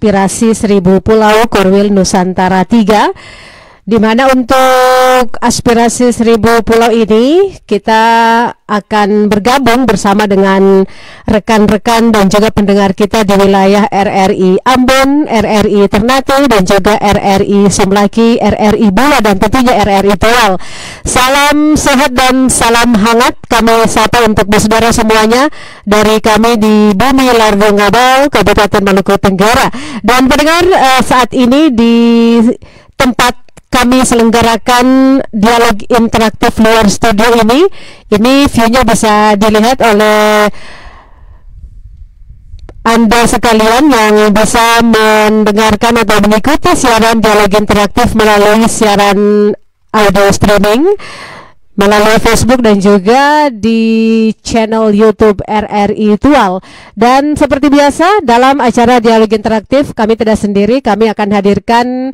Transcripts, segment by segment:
Aspirasi Seribu Pulau Korwil Nusantara 3, di mana untuk aspirasi Seribu Pulau ini kita akan bergabung bersama dengan rekan-rekan dan juga pendengar kita di wilayah RRI Ambon, RRI Ternate, dan juga RRI Sumlaki, RRI Bula, dan tentunya RRI Tawal. Salam sehat dan salam hangat kami sapa untuk saudara semuanya dari kami di Bumi Largo Ngabal, Kabupaten Maluku Tenggara. Dan pendengar, saat ini di tempat kami selenggarakan dialog interaktif luar studio ini view-nya bisa dilihat oleh Anda sekalian yang bisa mendengarkan atau mengikuti siaran dialog interaktif melalui siaran audio streaming melalui Facebook dan juga di channel YouTube RRI Tual. Dan seperti biasa dalam acara dialog interaktif kami tidak sendiri, kami akan hadirkan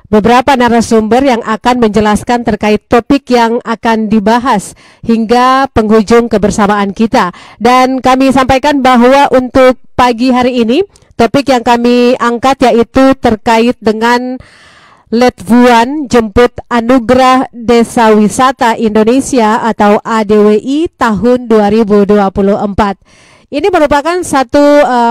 beberapa narasumber yang akan menjelaskan terkait topik yang akan dibahas hingga penghujung kebersamaan kita. Dan kami sampaikan bahwa untuk pagi hari ini topik yang kami angkat yaitu terkait dengan Letvuan Jemput Anugerah Desa Wisata Indonesia atau ADWI tahun 2024. Ini merupakan satu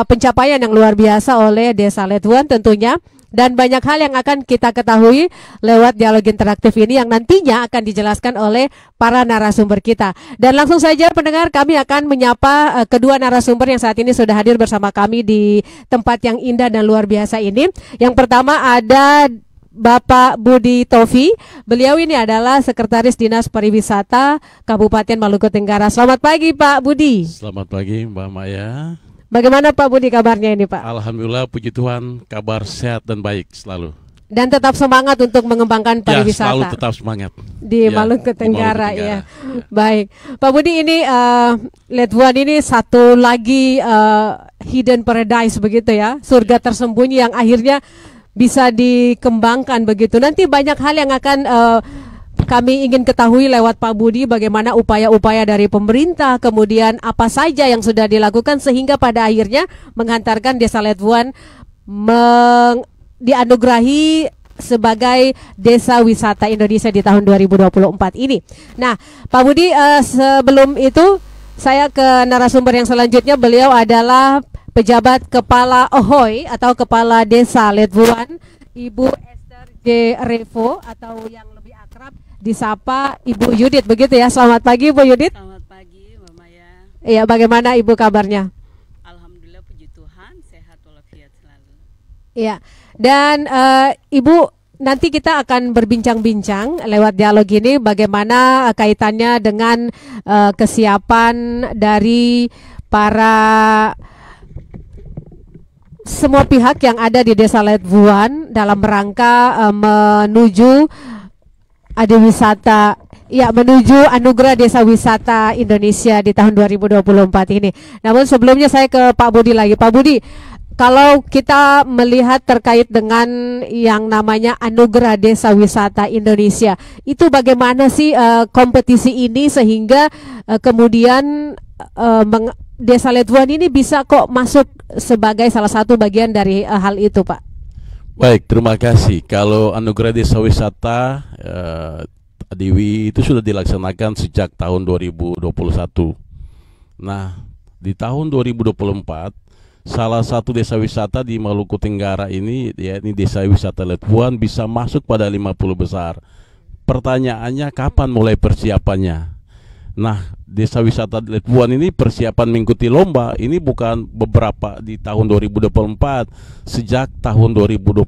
pencapaian yang luar biasa oleh Desa Letvuan tentunya. Dan banyak hal yang akan kita ketahui lewat dialog interaktif ini yang nantinya akan dijelaskan oleh para narasumber kita. Dan langsung saja pendengar, kami akan menyapa kedua narasumber yang saat ini sudah hadir bersama kami di tempat yang indah dan luar biasa ini. Yang pertama ada Bapak Budi Tofi. Beliau ini adalah Sekretaris Dinas Pariwisata Kabupaten Maluku Tenggara. Selamat pagi Pak Budi. Selamat pagi Mbak Maya. Bagaimana Pak Budi kabarnya ini Pak? Alhamdulillah, puji Tuhan, kabar sehat dan baik selalu. Dan tetap semangat untuk mengembangkan pariwisata. Ya, selalu tetap semangat. Di Maluku Tenggara ya. Baik, Pak Budi, ini Letvuan ini satu lagi hidden paradise begitu ya, surga tersembunyi yang akhirnya bisa dikembangkan begitu. Nanti banyak hal yang akan kami ingin ketahui lewat Pak Budi, bagaimana upaya-upaya dari pemerintah, kemudian apa saja yang sudah dilakukan sehingga pada akhirnya menghantarkan Desa Letvuan dianugerahi sebagai Desa Wisata Indonesia di tahun 2024 ini. Nah, Pak Budi, sebelum itu saya ke narasumber yang selanjutnya. Beliau adalah pejabat Kepala OHOI atau Kepala Desa Letvuan, Ibu Esther J. Revo atau yang lebih akrab disapa Ibu Yudit begitu ya. Selamat pagi Bu Yudit. Selamat pagi Mbak Maya. Iya, bagaimana Ibu kabarnya? Alhamdulillah, puji Tuhan, sehat walafiat selalu. Iya. Dan Ibu, nanti kita akan berbincang-bincang lewat dialog ini bagaimana kaitannya dengan kesiapan dari para semua pihak yang ada di Desa Letvuan dalam rangka menuju Wisata, ya, menuju Anugerah Desa Wisata Indonesia di tahun 2024 ini. Namun sebelumnya saya ke Pak Budi lagi. Pak Budi, kalau kita melihat terkait dengan yang namanya Anugerah Desa Wisata Indonesia, itu bagaimana sih kompetisi ini sehingga kemudian Desa Letvuan ini bisa kok masuk sebagai salah satu bagian dari hal itu, Pak? Baik, terima kasih. Kalau Anugerah Desa Wisata ADWI itu sudah dilaksanakan sejak tahun 2021. Nah, di tahun 2024 salah satu desa wisata di Maluku Tenggara ini, yakni Desa Wisata Letvuan, bisa masuk pada 50 besar. Pertanyaannya, kapan mulai persiapannya? Nah, Desa Wisata Letvuan ini persiapan mengikuti lomba ini bukan beberapa di tahun 2024, sejak tahun 2022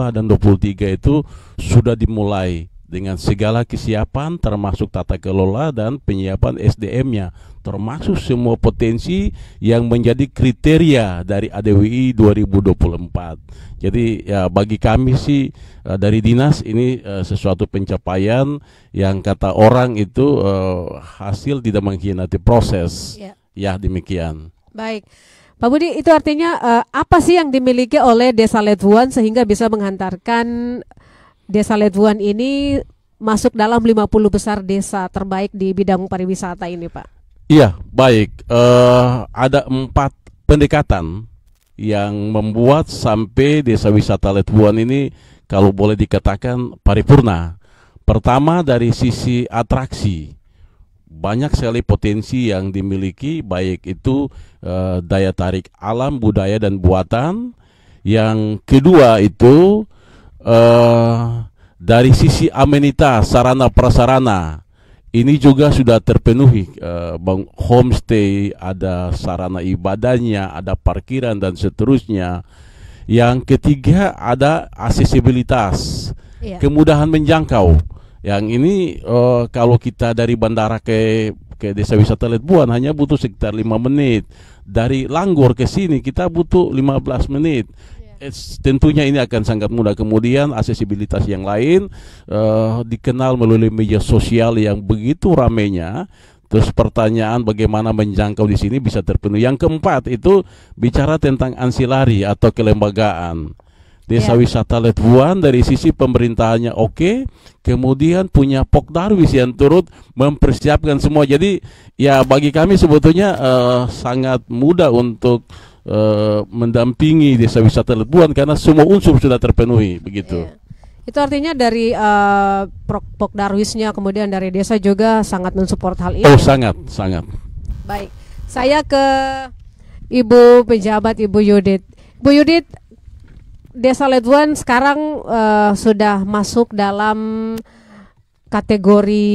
dan 2023 itu sudah dimulai dengan segala kesiapan termasuk tata kelola dan penyiapan SDM-nya, termasuk semua potensi yang menjadi kriteria dari ADWI 2024. Jadi ya, bagi kami sih dari dinas ini sesuatu pencapaian yang kata orang itu hasil tidak mengkhianati proses. Ya, demikian. Baik, Pak Budi, itu artinya apa sih yang dimiliki oleh Desa Letvuan sehingga bisa menghantarkan Desa Letvuan ini masuk dalam 50 besar desa terbaik di bidang pariwisata ini, Pak? Iya, baik. Ada 4 pendekatan yang membuat sampai desa wisata Letuan ini kalau boleh dikatakan paripurna. Pertama dari sisi atraksi, banyak sekali potensi yang dimiliki, baik itu daya tarik alam, budaya dan buatan. Yang kedua itu dari sisi amenitas, sarana prasarana, ini juga sudah terpenuhi. Homestay, ada sarana ibadahnya, ada parkiran dan seterusnya. Yang ketiga ada aksesibilitas, kemudahan menjangkau. Yang ini kalau kita dari bandara ke desa wisata Letuan hanya butuh sekitar 5 menit. Dari Langgor ke sini kita butuh 15 menit. Tentunya ini akan sangat mudah. Kemudian aksesibilitas yang lain dikenal melalui media sosial yang begitu ramainya. Terus pertanyaan bagaimana menjangkau di sini bisa terpenuhi. Yang keempat itu bicara tentang ansilari atau kelembagaan. Desa wisata Letuan dari sisi pemerintahannya oke, kemudian punya Pokdarwis yang turut mempersiapkan semua. Jadi ya bagi kami sebetulnya sangat mudah untuk mendampingi desa wisata Letuan karena semua unsur sudah terpenuhi begitu. Itu artinya dari Pokdarwisnya, kemudian dari desa juga sangat mensupport hal ini. Oh, sangat. Baik, saya ke Ibu pejabat, Ibu Yudit. Bu Yudit, desa Letuan sekarang sudah masuk dalam kategori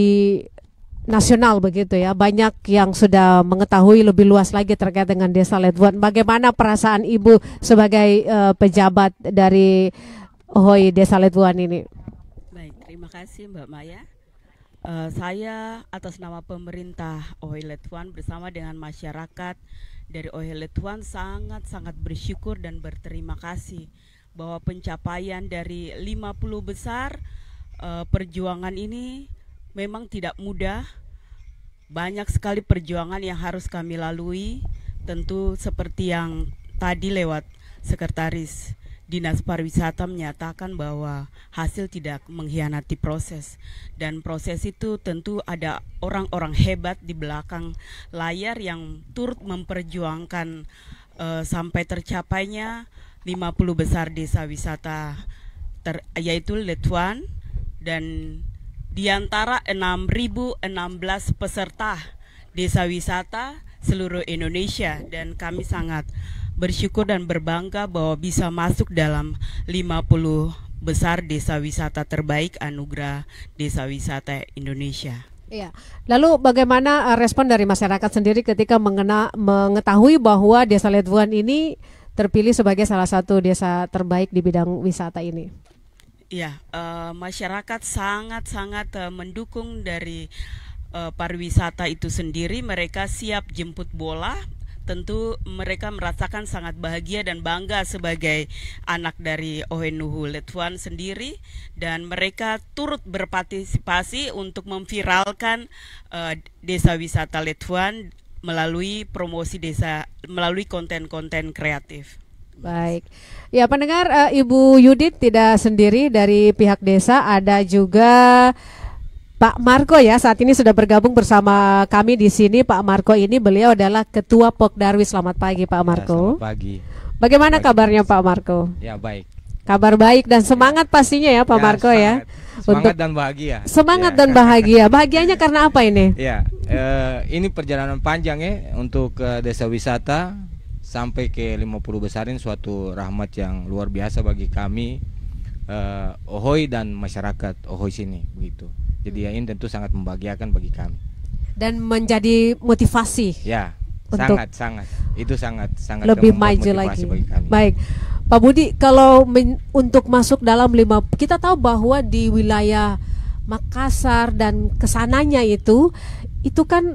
nasional begitu ya. Banyak yang sudah mengetahui lebih luas lagi terkait dengan desa Letuan. Bagaimana perasaan Ibu sebagai pejabat dari OHOI Desa Letuan ini? Baik, terima kasih Mbak Maya. Saya atas nama pemerintah OHOI Letuan bersama dengan masyarakat dari OHOI Letuan sangat-sangat bersyukur dan berterima kasih bahwa pencapaian dari 50 besar perjuangan ini memang tidak mudah. Banyak sekali perjuangan yang harus kami lalui. Tentu seperti yang tadi lewat Sekretaris Dinas Pariwisata menyatakan bahwa hasil tidak mengkhianati proses. Dan proses itu tentu ada orang-orang hebat di belakang layar yang turut memperjuangkan sampai tercapainya 50 besar desa wisata yaitu Letuan. Dan di antara 6.016 peserta desa wisata seluruh Indonesia, dan kami sangat bersyukur dan berbangga bahwa bisa masuk dalam 50 besar desa wisata terbaik anugerah desa wisata Indonesia. Iya. Lalu bagaimana respon dari masyarakat sendiri ketika mengetahui bahwa desa Letuan ini terpilih sebagai salah satu desa terbaik di bidang wisata ini? Ya, masyarakat sangat-sangat mendukung dari pariwisata itu sendiri. Mereka siap jemput bola. Tentu mereka merasakan sangat bahagia dan bangga sebagai anak dari OHOI Nuhu Letuan sendiri. Dan mereka turut berpartisipasi untuk memviralkan desa wisata Letuan melalui promosi desa, melalui konten-konten kreatif. Baik, ya pendengar, Ibu Yudit tidak sendiri dari pihak desa, ada juga Pak Marco ya, saat ini sudah bergabung bersama kami di sini. Pak Marco ini beliau adalah Ketua Pokdarwis. Selamat pagi Pak Marco. Selamat pagi. Bagaimana kabarnya Pak Marco? Ya baik. Kabar baik dan semangat pastinya ya Pak Marco ya. Semangat dan bahagia. Semangat dan bahagia. Bahagianya karena apa ini? Ya, ini perjalanan panjang ya untuk desa wisata. Sampai ke 50 besarin suatu rahmat yang luar biasa bagi kami OHOI dan masyarakat OHOI sini begitu. Jadi ya ini tentu sangat membahagiakan bagi kami. Dan menjadi motivasi. Ya, sangat itu sangat lebih maju lagi. Baik, Pak Budi, kalau untuk masuk dalam 5, kita tahu bahwa di wilayah Makassar dan kesananya itu kan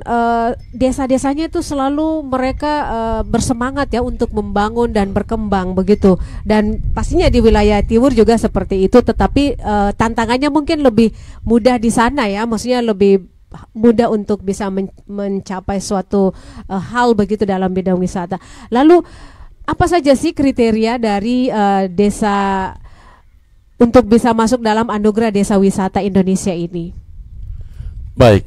desa-desanya itu selalu mereka bersemangat ya untuk membangun dan berkembang begitu. Dan pastinya di wilayah timur juga seperti itu, tetapi tantangannya mungkin lebih mudah di sana ya, maksudnya lebih mudah untuk bisa mencapai suatu hal begitu dalam bidang wisata. Lalu apa saja sih kriteria dari desa untuk bisa masuk dalam anugerah desa wisata Indonesia ini? Baik,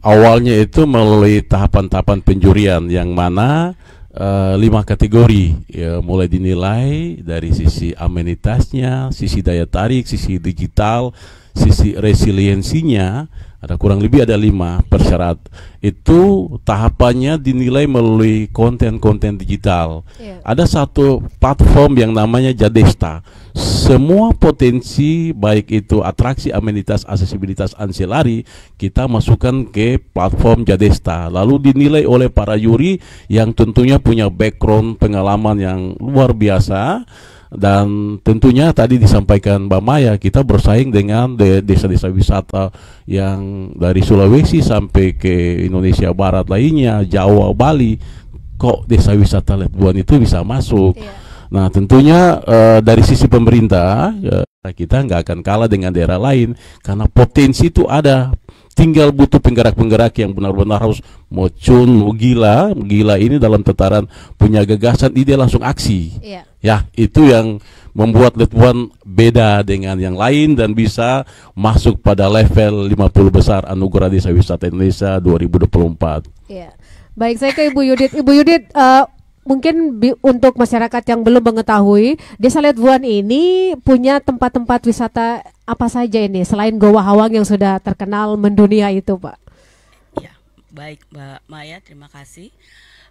awalnya itu melalui tahapan-tahapan penjurian yang mana 5 kategori, ya, mulai dinilai dari sisi amenitasnya, sisi daya tarik, sisi digital, sisi resiliensinya. Ada kurang lebih ada 5 persyarat. Itu tahapannya dinilai melalui konten-konten digital. Ada satu platform yang namanya Jadesta. Semua potensi baik itu atraksi, amenitas, aksesibilitas, ancillary kita masukkan ke platform Jadesta. Lalu dinilai oleh para juri yang tentunya punya background pengalaman yang luar biasa. Dan tentunya tadi disampaikan Mbak Maya, kita bersaing dengan desa-desa wisata yang dari Sulawesi sampai ke Indonesia Barat lainnya, Jawa, Bali. Kok desa wisata Letbuan itu bisa masuk? Nah, tentunya dari sisi pemerintah kita nggak akan kalah dengan daerah lain karena potensi itu ada. Tinggal butuh penggerak-penggerak yang benar-benar harus mau gila ini dalam tataran punya gagasan, ide langsung aksi. Ya, itu yang membuat Letbuan beda dengan yang lain dan bisa masuk pada level 50 besar Anugerah Desa Wisata Indonesia 2024. Baik, saya ke Ibu Yudit. Ibu Yudit, mungkin untuk masyarakat yang belum mengetahui, Desa Letbuan ini punya tempat-tempat wisata apa saja ini selain Goa Hawang yang sudah terkenal mendunia itu, Pak? Ya, baik Mbak Maya, terima kasih.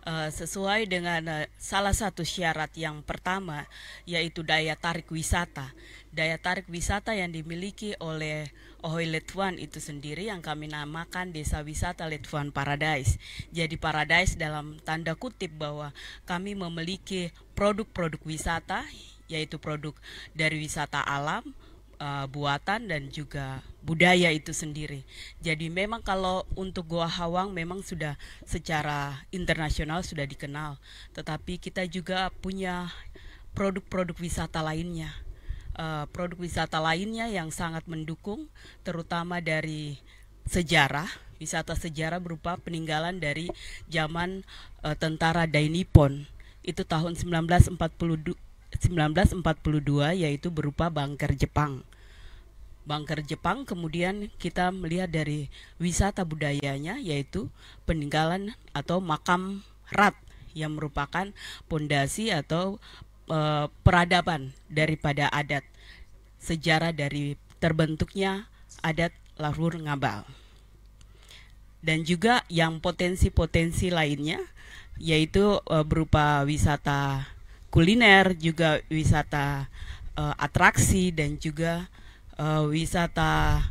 Sesuai dengan salah satu syarat yang pertama, yaitu daya tarik wisata. Daya tarik wisata yang dimiliki oleh Ohoy Letbuan itu sendiri yang kami namakan Desa Wisata Letbuan Paradise. Jadi paradise dalam tanda kutip bahwa kami memiliki produk-produk wisata, yaitu produk dari wisata alam, buatan dan juga budaya itu sendiri. Jadi memang kalau untuk Goa Hawang memang sudah secara internasional sudah dikenal, tetapi kita juga punya produk-produk wisata lainnya. Produk wisata lainnya yang sangat mendukung, terutama dari sejarah, wisata sejarah berupa peninggalan dari zaman tentara Dai Nippon. Itu tahun 1942, yaitu berupa bunker Jepang. Bunker Jepang, kemudian kita melihat dari wisata budayanya, yaitu peninggalan atau makam Rat yang merupakan pondasi atau peradaban daripada adat, sejarah dari terbentuknya adat Lahur Ngabal. Dan juga yang potensi-potensi lainnya, yaitu berupa wisata kuliner, juga wisata atraksi, dan juga wisata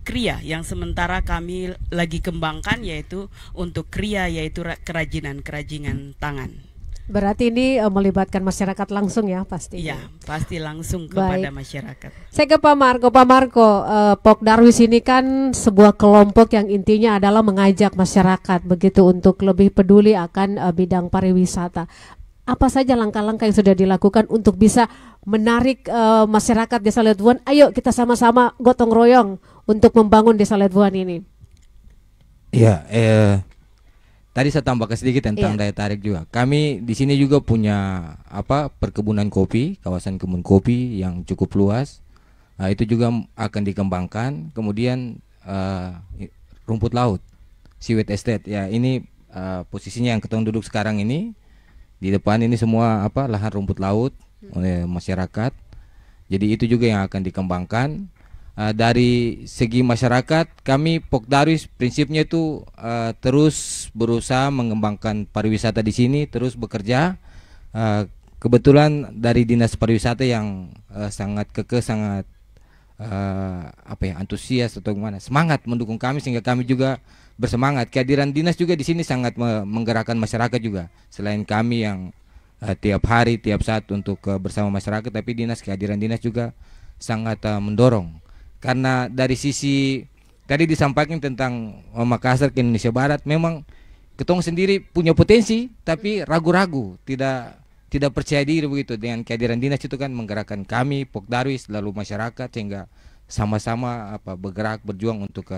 kriya yang sementara kami lagi kembangkan, yaitu untuk kriya, yaitu kerajinan tangan. Berarti ini melibatkan masyarakat langsung ya pasti? Iya, pasti langsung kepada masyarakat. Saya ke Pak Marco. Pak Marco, Pok Darwis ini kan sebuah kelompok yang intinya adalah mengajak masyarakat begitu untuk lebih peduli akan bidang pariwisata. Apa saja langkah-langkah yang sudah dilakukan untuk bisa menarik masyarakat Desa Letbuan? Ayo kita sama-sama gotong royong untuk membangun Desa Letbuan ini. Iya, tadi saya tambah sedikit tentang daya tarik juga. Kami di sini juga punya perkebunan kopi, kawasan kebun kopi yang cukup luas. Itu juga akan dikembangkan. Kemudian rumput laut, seaweed estate. Ya, ini posisinya yang ketong duduk sekarang ini. Di depan ini semua lahan rumput laut oleh masyarakat. Jadi itu juga yang akan dikembangkan. Dari segi masyarakat, kami Pok Darwis prinsipnya itu terus berusaha mengembangkan pariwisata di sini, terus bekerja. Kebetulan dari Dinas Pariwisata yang sangat kekeh, sangat antusias atau gimana, semangat mendukung kami, sehingga kami juga bersemangat. Kehadiran dinas juga di sini sangat menggerakkan masyarakat juga. Selain kami yang tiap hari, tiap saat untuk bersama masyarakat, tapi kehadiran dinas juga sangat mendorong. Karena dari sisi tadi disampaikan tentang Makassar ke Indonesia Barat, memang ketong sendiri punya potensi, tapi ragu-ragu, tidak percaya diri begitu. Dengan kehadiran dinas itu kan menggerakkan kami, Pok Darwis, lalu masyarakat, sehingga sama-sama bergerak, berjuang untuk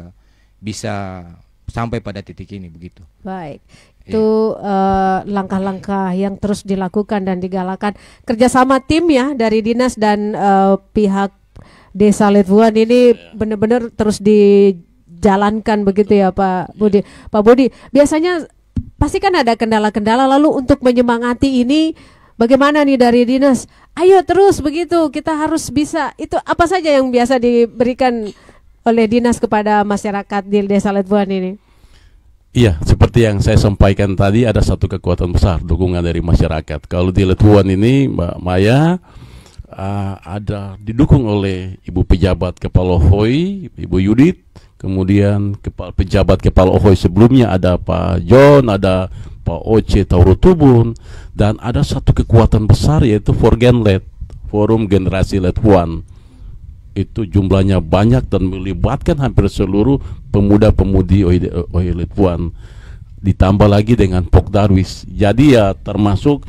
bisa sampai pada titik ini begitu. Baik, itu langkah-langkah yang terus dilakukan dan digalakan kerjasama tim ya dari dinas dan pihak Desa Letbuan ini benar-benar terus dijalankan begitu ya Pak Budi. Pak Budi, biasanya pasti kan ada kendala-kendala, lalu untuk menyemangati ini bagaimana nih dari dinas? Ayo terus begitu, kita harus bisa. Itu apa saja yang biasa diberikan oleh dinas kepada masyarakat di Desa Letuan ini? Iya, seperti yang saya sampaikan tadi, ada satu kekuatan besar dukungan dari masyarakat. Kalau di Letuan ini, Mbak Maya, ada didukung oleh Ibu Pejabat Kepala OHOI, Ibu Yudit, kemudian pejabat Kepala OHOI sebelumnya ada Pak John, ada Pak Oce Taurutubun, dan ada satu kekuatan besar yaitu Forgenlet, Forum Generasi Letuan. Itu jumlahnya banyak dan melibatkan hampir seluruh pemuda-pemudi OHI Letuan, ditambah lagi dengan Pok Darwis. Jadi ya termasuk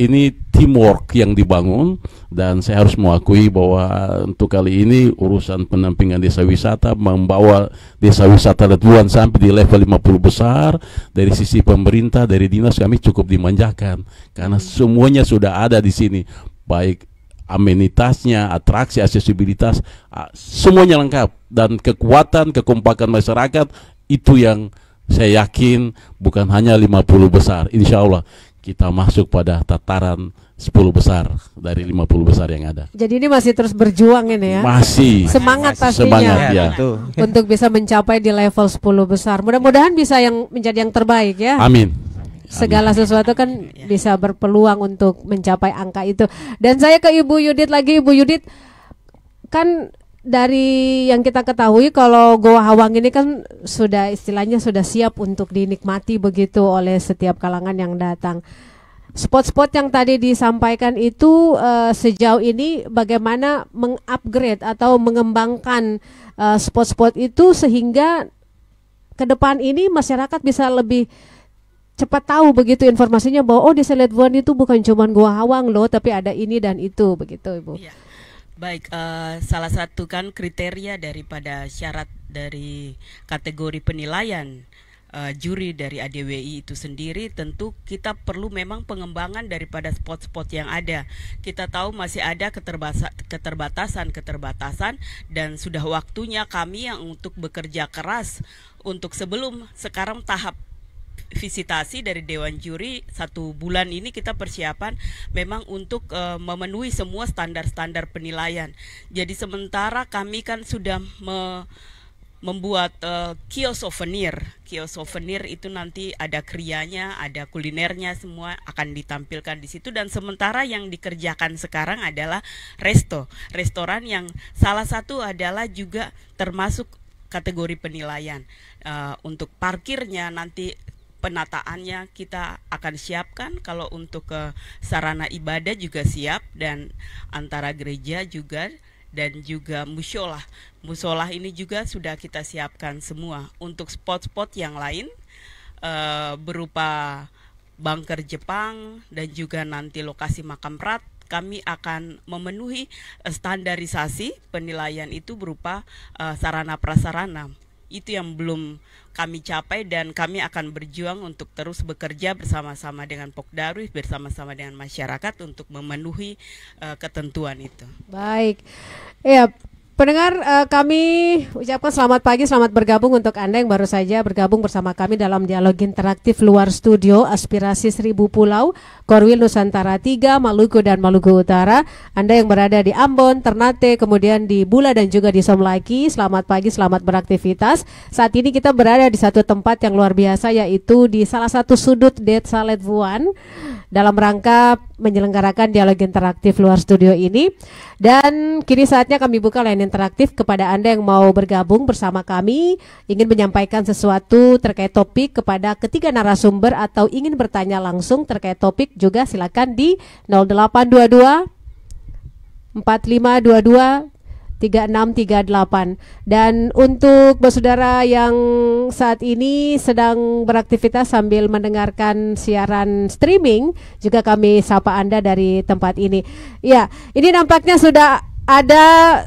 ini teamwork yang dibangun, dan saya harus mengakui bahwa untuk kali ini urusan pendampingan desa wisata, membawa desa wisata Letuan sampai di level 50 besar, dari sisi pemerintah, dari dinas kami cukup dimanjakan karena semuanya sudah ada di sini, baik amenitasnya, atraksi, aksesibilitas, semuanya lengkap, dan kekuatan, kekompakan masyarakat itu yang saya yakin bukan hanya 50 besar, insya Allah kita masuk pada tataran 10 besar dari 50 besar yang ada. Jadi ini masih terus berjuang ini ya? Masih. Semangat pastinya. Semangat ya. Untuk bisa mencapai di level 10 besar. Mudah-mudahan bisa menjadi yang terbaik ya. Amin. Segala sesuatu kan bisa berpeluang untuk mencapai angka itu. Dan saya ke Ibu Yudit lagi. Ibu Yudit, kan dari yang kita ketahui kalau Goa Hawang ini kan sudah istilahnya sudah siap untuk dinikmati begitu oleh setiap kalangan yang datang. Spot-spot yang tadi disampaikan itu sejauh ini bagaimana mengupgrade atau mengembangkan spot-spot itu sehingga ke depan ini masyarakat bisa lebih cepat tahu begitu informasinya bahwa oh di Letuan itu bukan cuma Goa Hawang loh, tapi ada ini dan itu begitu Ibu. Ya. Baik, salah satu kan kriteria daripada syarat dari kategori penilaian juri dari ADWI itu sendiri, tentu kita perlu memang pengembangan daripada spot-spot yang ada. Kita tahu masih ada keterbatasan dan sudah waktunya kami yang untuk bekerja keras untuk sebelum sekarang tahap visitasi dari Dewan Juri 1 bulan ini kita persiapan memang untuk memenuhi semua standar-standar penilaian. Jadi sementara kami kan sudah membuat kios souvenir. Kios souvenir itu nanti ada krianya, ada kulinernya, semua akan ditampilkan di situ. Dan sementara yang dikerjakan sekarang adalah restoran yang salah satu adalah juga termasuk kategori penilaian. Untuk parkirnya nanti penataannya kita akan siapkan, kalau untuk sarana ibadah juga siap, dan antara gereja juga dan juga musola ini juga sudah kita siapkan semua. Untuk spot-spot yang lain berupa bunker Jepang dan juga nanti lokasi makam Rat, kami akan memenuhi standarisasi penilaian itu berupa sarana prasarana. Itu yang belum kami capai, dan kami akan berjuang untuk terus bekerja bersama-sama dengan Pokdarwis, bersama-sama dengan masyarakat untuk memenuhi ketentuan itu. Baik, ya pendengar, kami ucapkan selamat pagi, selamat bergabung untuk Anda yang baru saja bergabung bersama kami dalam dialog interaktif luar studio Aspirasi 1000 Pulau, Korwil Nusantara 3, Maluku dan Maluku Utara. Anda yang berada di Ambon, Ternate, kemudian di Bula dan juga di Somlaki, selamat pagi, selamat beraktivitas. Saat ini kita berada di satu tempat yang luar biasa, yaitu di salah satu sudut Desa Letuan dalam rangka menyelenggarakan dialog interaktif luar studio ini. Dan kini saatnya kami buka line interaktif kepada Anda yang mau bergabung bersama kami, ingin menyampaikan sesuatu terkait topik kepada ketiga narasumber atau ingin bertanya langsung terkait topik, juga silakan di 0822 4522 3638. Dan untuk saudara yang saat ini sedang beraktivitas sambil mendengarkan siaran streaming, juga kami sapa Anda dari tempat ini. Ya, ini nampaknya sudah ada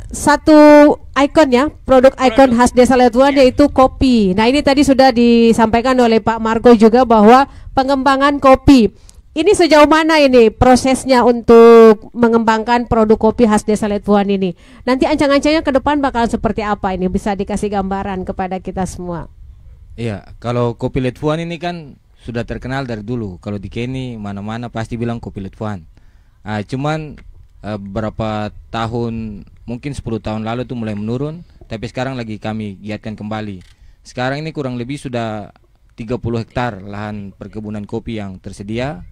satu ikon ya, produk ikon khas Desa Letuan, yaitu kopi. Nah, ini tadi sudah disampaikan oleh Pak Margo juga bahwa pengembangan kopi ini sejauh mana ini prosesnya untuk mengembangkan produk kopi khas Desa Letuan ini? Nanti ancang-ancangnya ke depan bakal seperti apa ini? Bisa dikasih gambaran kepada kita semua? Iya, kalau kopi Letuan ini kan sudah terkenal dari dulu. Kalau di Kenny mana-mana pasti bilang kopi Letwan. Cuman beberapa tahun, mungkin 10 tahun lalu itu mulai menurun, tapi sekarang lagi kami giatkan kembali. Sekarang ini kurang lebih sudah 30 hektar lahan perkebunan kopi yang tersedia.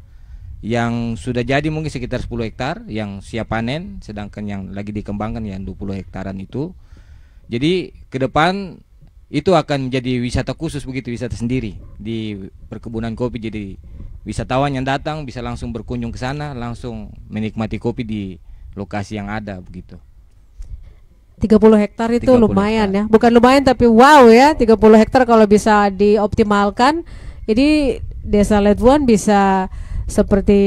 Yang sudah jadi mungkin sekitar 10 hektar yang siap panen, sedangkan yang lagi dikembangkan yang 20 hektaran itu. Jadi ke depan itu akan menjadi wisata khusus begitu, wisata sendiri di perkebunan kopi. Jadi wisatawan yang datang bisa langsung berkunjung ke sana, langsung menikmati kopi di lokasi yang ada begitu. 30 hektar itu 30 lumayan hektar. ya. Bukan lumayan tapi wow ya, 30 hektar kalau bisa dioptimalkan. Jadi Desa Letwan bisa seperti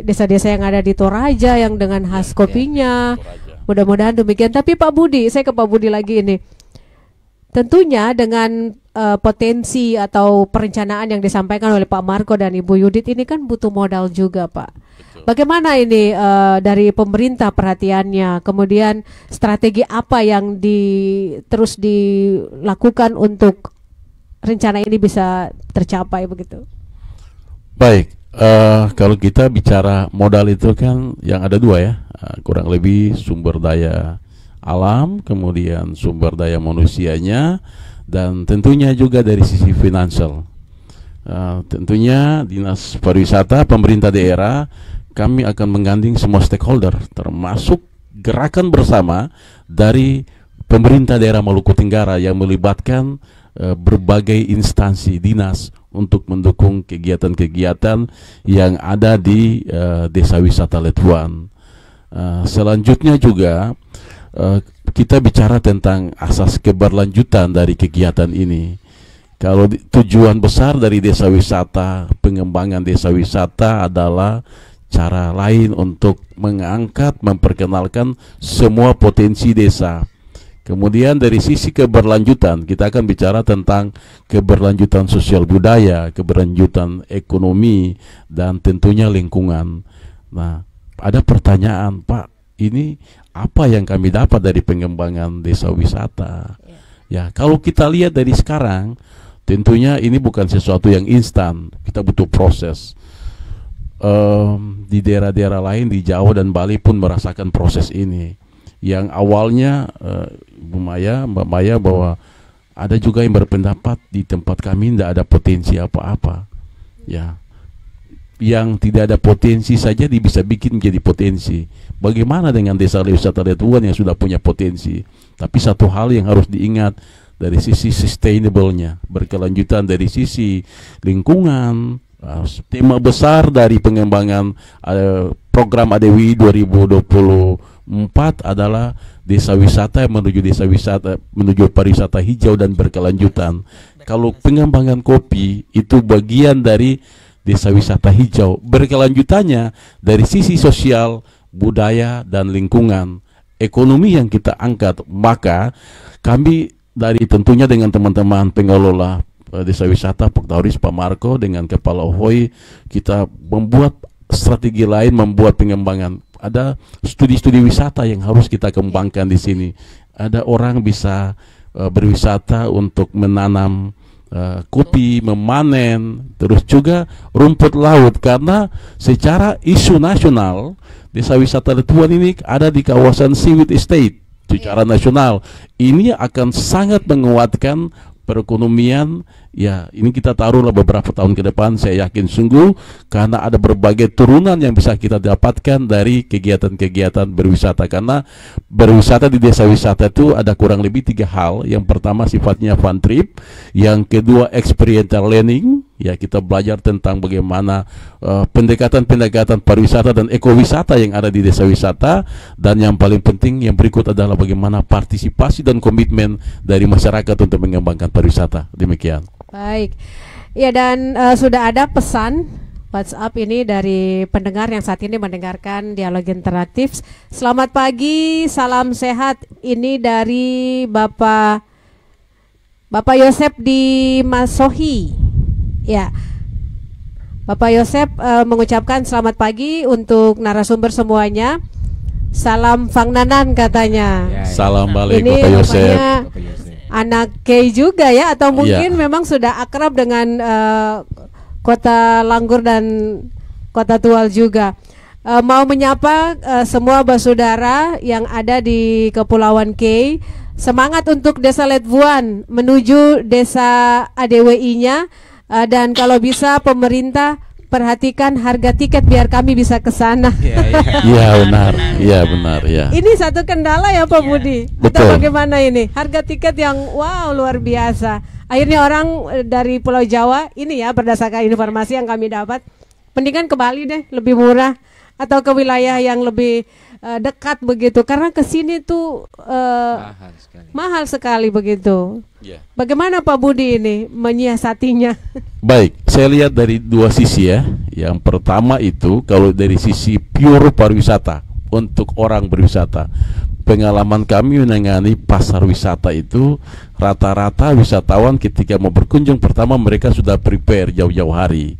desa-desa yang ada di Toraja yang dengan khas kopinya. Mudah-mudahan demikian. Tapi Pak Budi, saya ke Pak Budi lagi ini. Tentunya dengan potensi atau perencanaan yang disampaikan oleh Pak Marco dan Ibu Yudit ini kan butuh modal juga, Pak. Betul. Bagaimana ini dari pemerintah perhatiannya? Kemudian strategi apa yang terus dilakukan untuk rencana ini bisa tercapai begitu? Baik. Kalau kita bicara modal itu kan yang ada dua ya, kurang lebih sumber daya alam, kemudian sumber daya manusianya, dan tentunya juga dari sisi finansial. Tentunya Dinas Pariwisata, pemerintah daerah, kami akan menggandeng semua stakeholder, termasuk gerakan bersama dari pemerintah daerah Maluku Tenggara yang melibatkan berbagai instansi dinas untuk mendukung kegiatan-kegiatan yang ada di Desa Wisata Letwan. Selanjutnya juga kita bicara tentang asas keberlanjutan dari kegiatan ini. Kalau tujuan besar dari desa wisata, pengembangan desa wisata adalah cara lain untuk mengangkat, memperkenalkan semua potensi desa. Kemudian dari sisi keberlanjutan, kita akan bicara tentang keberlanjutan sosial budaya, keberlanjutan ekonomi, dan tentunya lingkungan. Nah, ada pertanyaan, Pak, ini apa yang kami dapat dari pengembangan desa wisata? Ya, kalau kita lihat dari sekarang, tentunya ini bukan sesuatu yang instan. Kita butuh proses. Di daerah-daerah lain di Jawa dan Bali pun merasakan proses ini. Yang awalnya Mbak Maya bahwa ada juga yang berpendapat di tempat kami tidak ada potensi apa-apa. Ya, yang tidak ada potensi saja bisa bikin menjadi potensi. Bagaimana dengan Desa Wisata Letwan yang sudah punya potensi? Tapi satu hal yang harus diingat dari sisi sustainable-nya, berkelanjutan dari sisi lingkungan. Tema besar dari pengembangan program ADWI 2024 adalah desa wisata menuju desa wisata, menuju pariwisata hijau dan berkelanjutan. Kalau pengembangan kopi itu bagian dari desa wisata hijau, berkelanjutannya dari sisi sosial, budaya, dan lingkungan, ekonomi yang kita angkat. Maka kami dari tentunya dengan teman-teman pengelola desa wisata, Pak Tauris, Pak Marco, dengan Kepala OHOI, kita membuat strategi lain, membuat pengembangan. Ada studi-studi wisata yang harus kita kembangkan di sini. Ada orang bisa berwisata untuk menanam kopi, memanen, terus juga rumput laut, karena secara isu nasional Desa Wisata Letwan ini ada di kawasan Seaweed Estate secara nasional. Ini akan sangat menguatkan perekonomian. Ya, ini kita taruhlah beberapa tahun ke depan, saya yakin sungguh, karena ada berbagai turunan yang bisa kita dapatkan dari kegiatan-kegiatan berwisata. Karena berwisata di desa wisata itu ada kurang lebih 3 hal. Yang pertama sifatnya fun trip, yang kedua experiential learning, ya kita belajar tentang bagaimana pendekatan-pendekatan pariwisata dan ekowisata yang ada di desa wisata, dan yang paling penting yang berikut adalah bagaimana partisipasi dan komitmen dari masyarakat untuk mengembangkan pariwisata. Demikian. Baik, ya, dan sudah ada pesan WhatsApp ini dari pendengar yang saat ini mendengarkan dialog interaktif. Selamat pagi, salam sehat. Ini dari Bapak Yosep di Masohi. Ya, Bapak Yosep mengucapkan selamat pagi untuk narasumber semuanya. Salam Fang Nanan katanya. Ya, ya. Salam balik Ini Bapak Yosep. Bapak Yosep. Anak Kay juga ya, atau mungkin Iya. memang sudah akrab dengan Kota Langgur dan Kota Tual juga. Mau menyapa semua basudara yang ada di Kepulauan K. Semangat untuk Desa Letvuan menuju Desa ADWI-nya, dan kalau bisa pemerintah perhatikan harga tiket biar kami bisa ke sana. Iya benar, iya benar ya. Ini satu kendala ya Pak Budi. Atau Betul. bagaimana ini? Harga tiket yang wow luar biasa. Akhirnya orang dari Pulau Jawa ini ya, berdasarkan informasi yang kami dapat, mendingan ke Bali deh, lebih murah, atau ke wilayah yang lebih dekat begitu, karena ke sini tuh mahal sekali begitu. Ya. Bagaimana Pak Budi ini menyiasatinya? Baik, saya lihat dari dua sisi ya. Yang pertama itu kalau dari sisi pure pariwisata untuk orang berwisata. Pengalaman kami menangani pasar wisata itu rata-rata wisatawan ketika mau berkunjung pertama mereka sudah prepare jauh-jauh hari.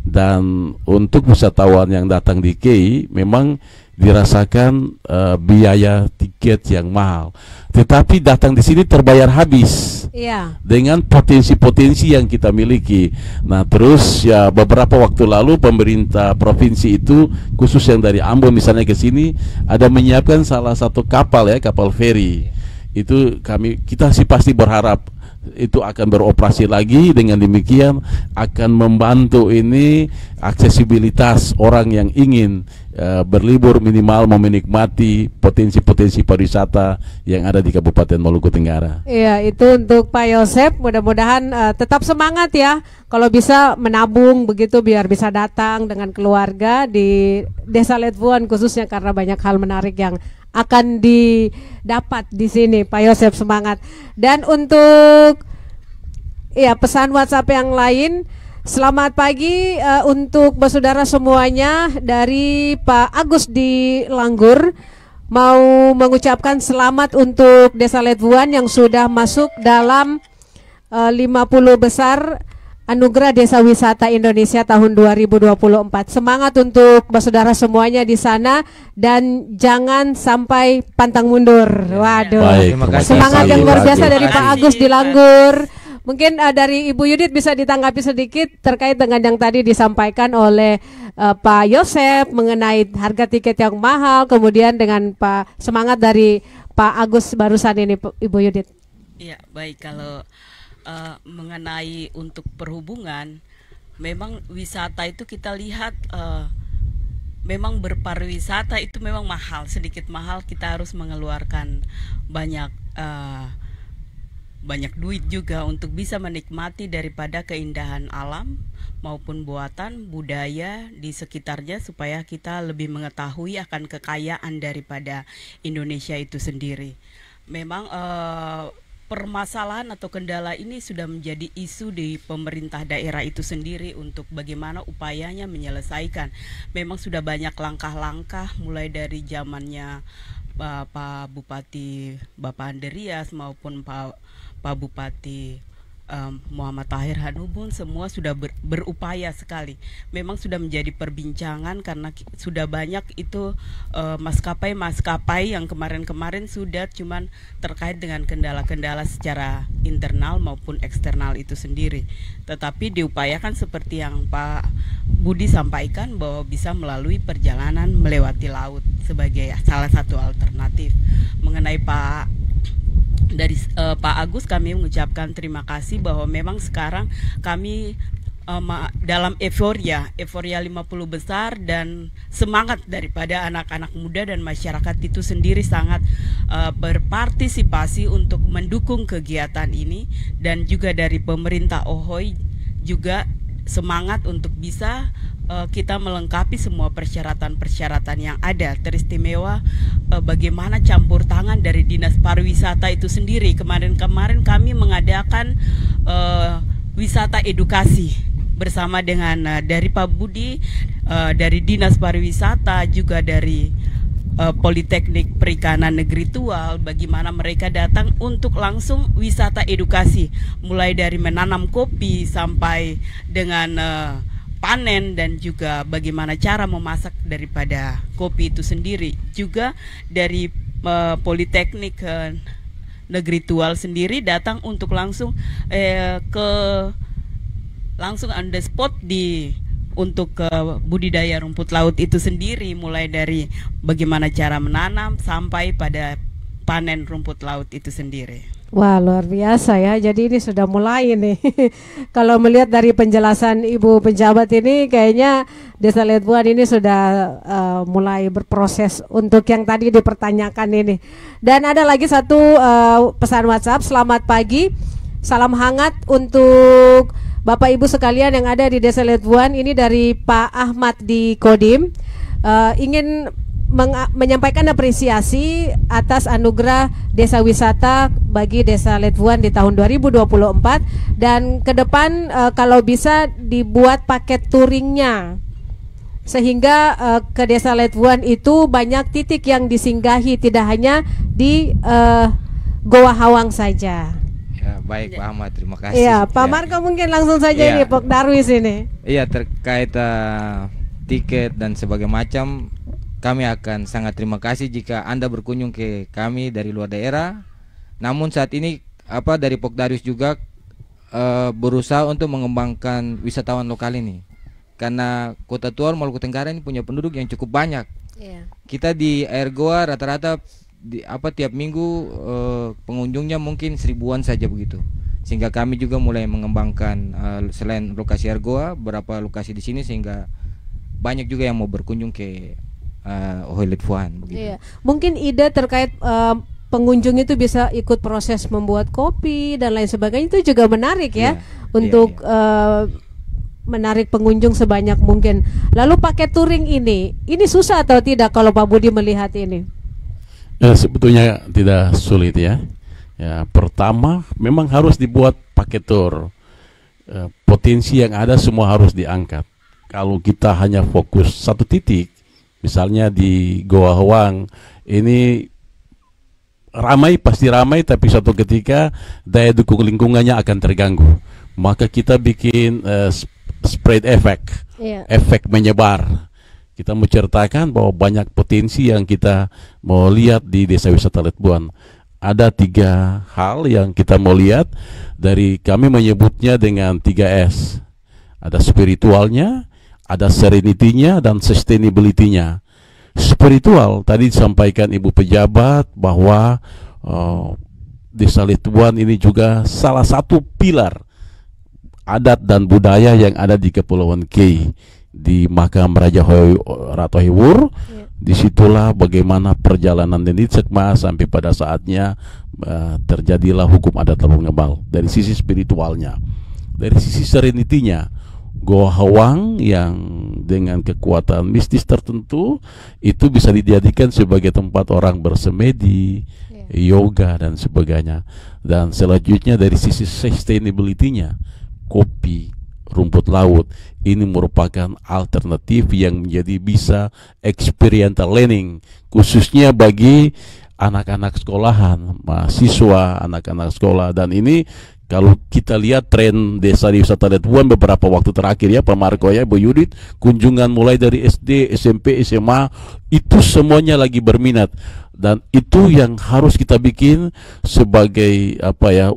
Dan untuk wisatawan yang datang di KI memang dirasakan biaya tiket yang mahal, tetapi datang di sini terbayar habis. Iya. Dengan potensi-potensi yang kita miliki. Nah terus ya beberapa waktu lalu pemerintah provinsi itu khusus yang dari Ambon misalnya ke sini ada menyiapkan salah satu kapal ya, kapal feri. Itu kita sih pasti berharap itu akan beroperasi lagi. Dengan demikian akan membantu ini aksesibilitas orang yang ingin berlibur minimal mau menikmati potensi-potensi pariwisata yang ada di Kabupaten Maluku Tenggara. Iya, itu untuk Pak Yosep. Mudah-mudahan tetap semangat ya. Kalau bisa menabung begitu biar bisa datang dengan keluarga di Desa Letvuan khususnya, karena banyak hal menarik yang akan didapat di sini. Pak Yosep semangat. Dan untuk ya pesan WhatsApp yang lain, selamat pagi untuk saudara semuanya dari Pak Agus di Langgur. Mau mengucapkan selamat untuk Desa Letvuan yang sudah masuk dalam 50 besar Anugerah Desa Wisata Indonesia tahun 2024. Semangat untuk saudara semuanya di sana dan jangan sampai pantang mundur. Waduh. Baik, Semangat yang luar biasa dari Pak Agus di Langgur. Langgur. Mungkin dari Ibu Yudit bisa ditanggapi sedikit terkait dengan yang tadi disampaikan oleh Pak Yosep mengenai harga tiket yang mahal, kemudian dengan semangat dari Pak Agus barusan ini, Ibu Yudit. Iya, baik. Kalau mengenai untuk perhubungan, memang wisata itu kita lihat memang berpariwisata itu memang mahal, sedikit mahal, kita harus mengeluarkan banyak duit juga untuk bisa menikmati daripada keindahan alam maupun buatan budaya di sekitarnya, supaya kita lebih mengetahui akan kekayaan daripada Indonesia itu sendiri. Memang permasalahan atau kendala ini sudah menjadi isu di pemerintah daerah itu sendiri untuk bagaimana upayanya menyelesaikan. Memang sudah banyak langkah-langkah mulai dari zamannya Pak Bupati Bapak Andrias maupun Pak Bupati Muhammad Tahir Hanubun, semua sudah berupaya sekali. Memang sudah menjadi perbincangan karena sudah banyak itu maskapai-maskapai yang kemarin-kemarin sudah cuman terkait dengan kendala-kendala secara internal maupun eksternal itu sendiri. Tetapi diupayakan seperti yang Pak Budi sampaikan bahwa bisa melalui perjalanan melewati laut sebagai salah satu alternatif. Mengenai dari Pak Agus, kami mengucapkan terima kasih bahwa memang sekarang kami dalam euforia 50 besar dan semangat daripada anak-anak muda dan masyarakat itu sendiri sangat berpartisipasi untuk mendukung kegiatan ini, dan juga dari pemerintah Ohoy juga semangat untuk bisa kita melengkapi semua persyaratan-persyaratan yang ada. Teristimewa bagaimana campur tangan dari Dinas Pariwisata itu sendiri. Kemarin-kemarin kami mengadakan wisata edukasi bersama dengan dari Pak Budi, dari Dinas Pariwisata, juga dari Politeknik Perikanan Negeri Tual, bagaimana mereka datang untuk langsung wisata edukasi, mulai dari menanam kopi sampai dengan panen, dan juga bagaimana cara memasak daripada kopi itu sendiri. Juga dari Politeknik Negeri Tual sendiri datang untuk langsung ke langsung on the spot untuk budidaya rumput laut itu sendiri, mulai dari bagaimana cara menanam sampai pada panen rumput laut itu sendiri. Wah, luar biasa ya. Jadi ini sudah mulai nih. Kalau melihat dari penjelasan Ibu pejabat ini, kayaknya Desa Letuan ini sudah mulai berproses untuk yang tadi dipertanyakan ini. Dan ada lagi satu pesan WhatsApp. Selamat pagi, salam hangat untuk Bapak Ibu sekalian yang ada di Desa Letuan. Ini dari Pak Ahmad di Kodim. Ingin menyampaikan apresiasi atas anugerah desa wisata bagi Desa Letuan di tahun 2024, dan ke depan kalau bisa dibuat paket touringnya sehingga ke Desa Letuan itu banyak titik yang disinggahi, tidak hanya di Goa Hawang saja. Ya, baik Pak Ahmad, terima kasih. Iya, Pak Marco mungkin langsung saja ini Pak Darwis ini. Iya, terkait tiket dan sebagainya macam, kami akan sangat terima kasih jika Anda berkunjung ke kami dari luar daerah. Namun saat ini dari Pokdarius juga berusaha untuk mengembangkan wisatawan lokal ini. Karena Kota Tuar, Maluku Tenggara ini punya penduduk yang cukup banyak. Yeah. Kita di Air Goa rata-rata tiap minggu pengunjungnya mungkin 1000-an saja begitu. Sehingga kami juga mulai mengembangkan selain lokasi Air Goa, beberapa lokasi di sini, sehingga banyak juga yang mau berkunjung ke Ohoi Letuan begitu. Iya. Mungkin ide terkait pengunjung itu bisa ikut proses membuat kopi dan lain sebagainya, itu juga menarik ya, untuk menarik pengunjung sebanyak mungkin. Lalu paket touring ini susah atau tidak kalau Pak Budi melihat ini? Sebetulnya tidak sulit ya. Ya, pertama memang harus dibuat paket tour. Potensi yang ada semua harus diangkat. Kalau kita hanya fokus satu titik, misalnya di Goa Hawang ini pasti ramai, tapi suatu ketika daya dukung lingkungannya akan terganggu. Maka kita bikin spread effect, efek menyebar. Kita menceritakan bahwa banyak potensi yang kita mau lihat di Desa Wisata Letuan. Ada 3 hal yang kita mau lihat, dari kami menyebutnya dengan 3S. Ada spiritualnya, ada serenity-nya, dan sustainability-nya. Spiritual, tadi disampaikan Ibu pejabat bahwa Desa Letuan ini juga salah satu pilar adat dan budaya yang ada di Kepulauan Kei, di makam Raja Ratu Hiwur. Disitulah bagaimana perjalanan Deni Sekma sampai pada saatnya terjadilah hukum adat Tabung Ngebal. Dari sisi spiritualnya, dari sisi serenity-nya, Goa Hawang yang dengan kekuatan mistis tertentu itu bisa dijadikan sebagai tempat orang bersemedi, yoga dan sebagainya. Dan selanjutnya dari sisi sustainability-nya, kopi, rumput laut ini merupakan alternatif yang menjadi bisa experiential learning, khususnya bagi anak-anak sekolahan, mahasiswa, anak-anak sekolah. Dan ini kalau kita lihat tren Desa Wisata Letuan beberapa waktu terakhir ya Pak Marco ya, Bu Yudit, kunjungan mulai dari SD, SMP, SMA itu semuanya lagi berminat. Dan itu yang harus kita bikin sebagai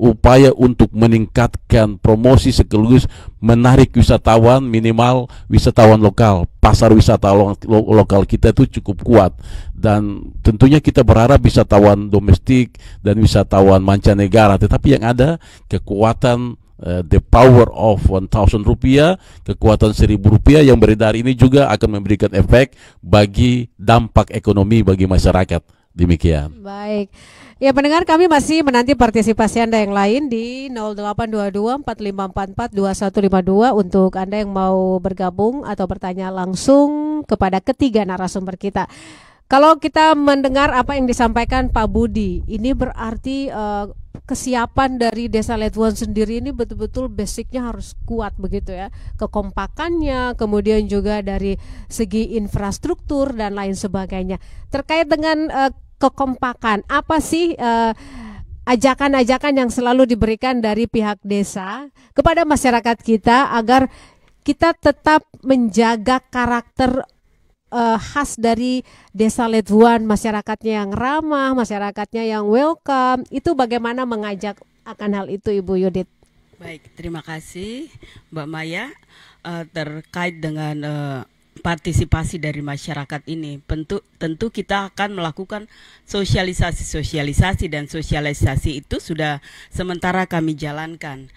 upaya untuk meningkatkan promosi sekaligus menarik wisatawan, minimal wisatawan lokal. Pasar wisatawan lokal kita itu cukup kuat, dan tentunya kita berharap wisatawan domestik dan wisatawan mancanegara, tetapi yang ada kekuatan the power of 1,000 rupiah, kekuatan 1.000 rupiah yang beredar ini juga akan memberikan efek bagi dampak ekonomi bagi masyarakat. Demikian. Baik. Ya pendengar, kami masih menanti partisipasi Anda yang lain di 0822 4544 2152 untuk Anda yang mau bergabung atau bertanya langsung kepada ketiga narasumber kita. Kalau kita mendengar apa yang disampaikan Pak Budi, ini berarti kesiapan dari Desa Letuan sendiri ini betul-betul basicnya harus kuat begitu ya, kekompakannya, kemudian juga dari segi infrastruktur dan lain sebagainya. Terkait dengan kekompakan, apa sih ajakan-ajakan yang selalu diberikan dari pihak desa kepada masyarakat kita agar kita tetap menjaga karakter khas dari Desa Letuan, masyarakatnya yang ramah, masyarakatnya yang welcome, itu bagaimana mengajak akan hal itu Ibu Yudit? Baik, terima kasih Mbak Maya. Terkait dengan partisipasi dari masyarakat ini, tentu kita akan melakukan sosialisasi dan sosialisasi itu sudah sementara kami jalankan.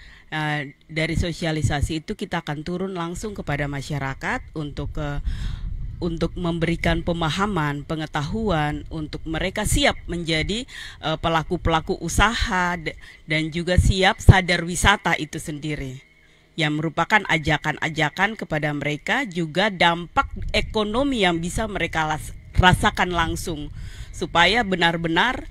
Dari sosialisasi itu kita akan turun langsung kepada masyarakat untuk memberikan pemahaman, pengetahuan, untuk mereka siap menjadi pelaku-pelaku usaha dan juga siap sadar wisata itu sendiri, yang merupakan ajakan-ajakan kepada mereka, juga dampak ekonomi yang bisa mereka rasakan langsung, supaya benar-benar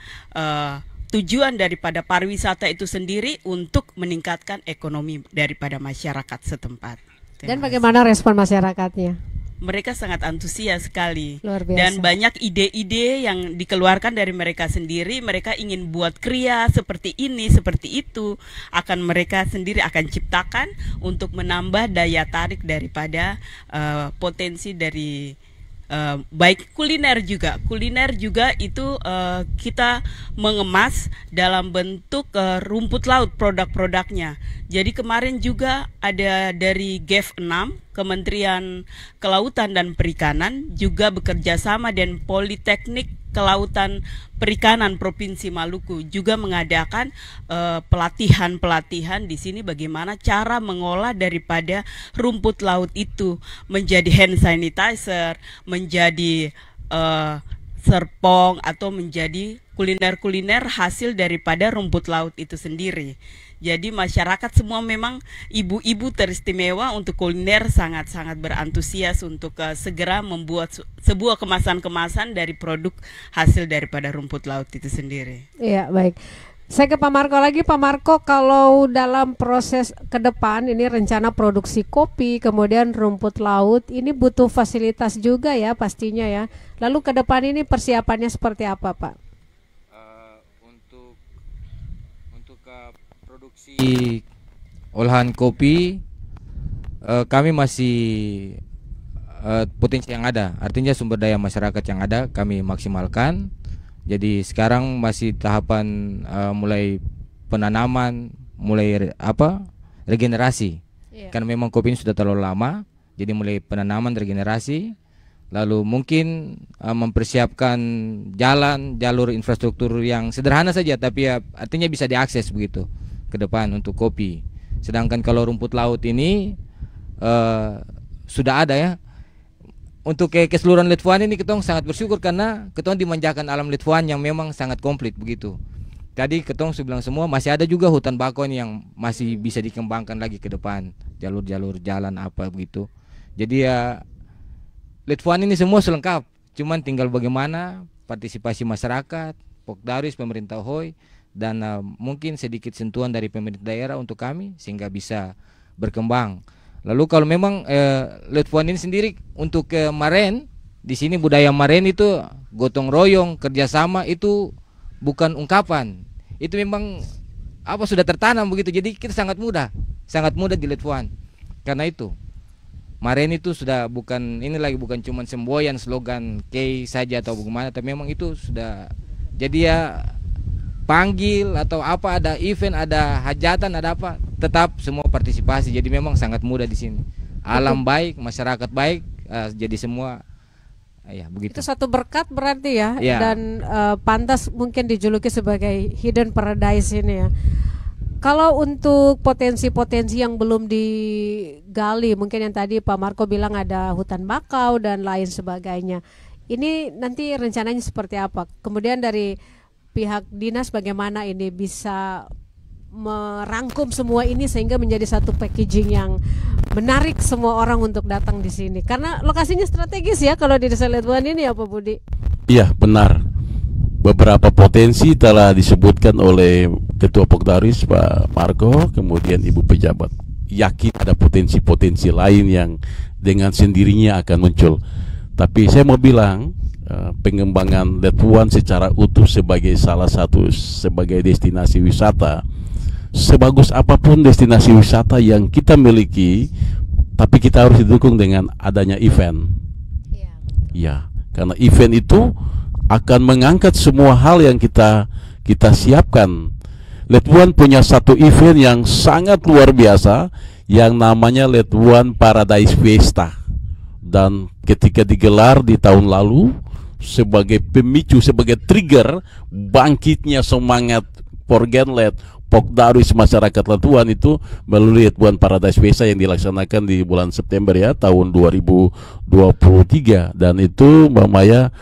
tujuan daripada pariwisata itu sendiri untuk meningkatkan ekonomi daripada masyarakat setempat. Dan bagaimana respon masyarakatnya? Mereka sangat antusias sekali. Luar biasa. Dan banyak ide-ide yang dikeluarkan dari mereka sendiri. Mereka ingin buat kriya seperti ini, seperti itu. Mereka sendiri akan ciptakan untuk menambah daya tarik daripada potensi dari baik kuliner juga itu kita mengemas dalam bentuk rumput laut produk-produknya. Jadi kemarin juga ada dari GEF 6, Kementerian Kelautan dan Perikanan, juga bekerja sama dengan Politeknik Kelautan Perikanan Provinsi Maluku, juga mengadakan pelatihan-pelatihan di sini bagaimana cara mengolah daripada rumput laut itu menjadi hand sanitizer, menjadi serpong, atau menjadi kuliner-kuliner hasil daripada rumput laut itu sendiri. Jadi masyarakat semua, memang ibu-ibu teristimewa untuk kuliner, sangat-sangat berantusias untuk segera membuat sebuah kemasan-kemasan dari produk hasil daripada rumput laut itu sendiri. Iya, baik. Saya ke Pak Marco lagi. Pak Marco, kalau dalam proses ke depan ini rencana produksi kopi, kemudian rumput laut, ini butuh fasilitas juga ya pastinya ya. Lalu ke depan ini persiapannya seperti apa, Pak? Untuk produksi olahan kopi, kami masih potensi yang ada, artinya sumber daya masyarakat yang ada kami maksimalkan. Jadi sekarang masih tahapan mulai penanaman, mulai regenerasi. Karena memang kopi ini sudah terlalu lama, jadi mulai penanaman, regenerasi. Lalu mungkin mempersiapkan jalur infrastruktur yang sederhana saja, tapi ya artinya bisa diakses begitu ke depan untuk kopi. Sedangkan kalau rumput laut ini sudah ada ya. Untuk keseluruhan Litfuan ini ketong sangat bersyukur karena ketong dimanjakan alam Litfuan yang memang sangat komplit begitu. Tadi ketong bilang semua masih ada juga hutan bakau yang masih bisa dikembangkan lagi ke depan, jalur-jalur jalan apa begitu. Jadi ya Litfuan ini semua selengkap, cuman tinggal bagaimana partisipasi masyarakat, Pokdaris, pemerintah Hoi, dan mungkin sedikit sentuhan dari pemerintah daerah untuk kami sehingga bisa berkembang. Lalu kalau memang Litfuan ini sendiri untuk maren, di sini budaya maren itu gotong royong, kerjasama itu bukan ungkapan, itu memang sudah tertanam begitu. Jadi kita sangat mudah di Litfuan. Karena itu maren itu sudah bukan cuma semboyan slogan K saja atau bagaimana, tapi memang itu sudah jadi ya, panggil atau ada event, ada hajatan, ada apa, tetap semua partisipasi. Jadi memang sangat mudah di sini. Alam baik, masyarakat baik, jadi semua ya begitu. Itu satu berkat berarti ya, ya. Dan pantas mungkin dijuluki sebagai hidden paradise ini ya. Kalau untuk potensi-potensi yang belum digali, mungkin yang tadi Pak Marco bilang ada hutan bakau dan lain sebagainya. Ini nanti rencananya seperti apa? Kemudian dari pihak dinas bagaimana ini bisa merangkum semua ini sehingga menjadi satu packaging yang menarik semua orang untuk datang di sini. Karena lokasinya strategis ya kalau di Desa Litfuan ini ya Pak Budi. Iya, benar. Beberapa potensi telah disebutkan oleh Ketua Pokdaris Pak Marco, kemudian Ibu Pejabat. Yakin ada potensi-potensi lain yang dengan sendirinya akan muncul. Tapi saya mau bilang pengembangan Litfuan secara utuh sebagai sebagai destinasi wisata, sebagus apapun destinasi wisata yang kita miliki, tapi kita harus didukung dengan adanya event. Ya, karena event itu akan mengangkat semua hal yang kita siapkan. Let One punya satu event yang sangat luar biasa yang namanya Let One Paradise Fiesta. Dan ketika digelar di tahun lalu, sebagai pemicu, sebagai trigger bangkitnya semangat Porgenlet, Pokdarwis masyarakat Latuan itu melalui Let One Paradise Fiesta yang dilaksanakan di bulan September ya tahun 2023. Dan itu Mbak Maya,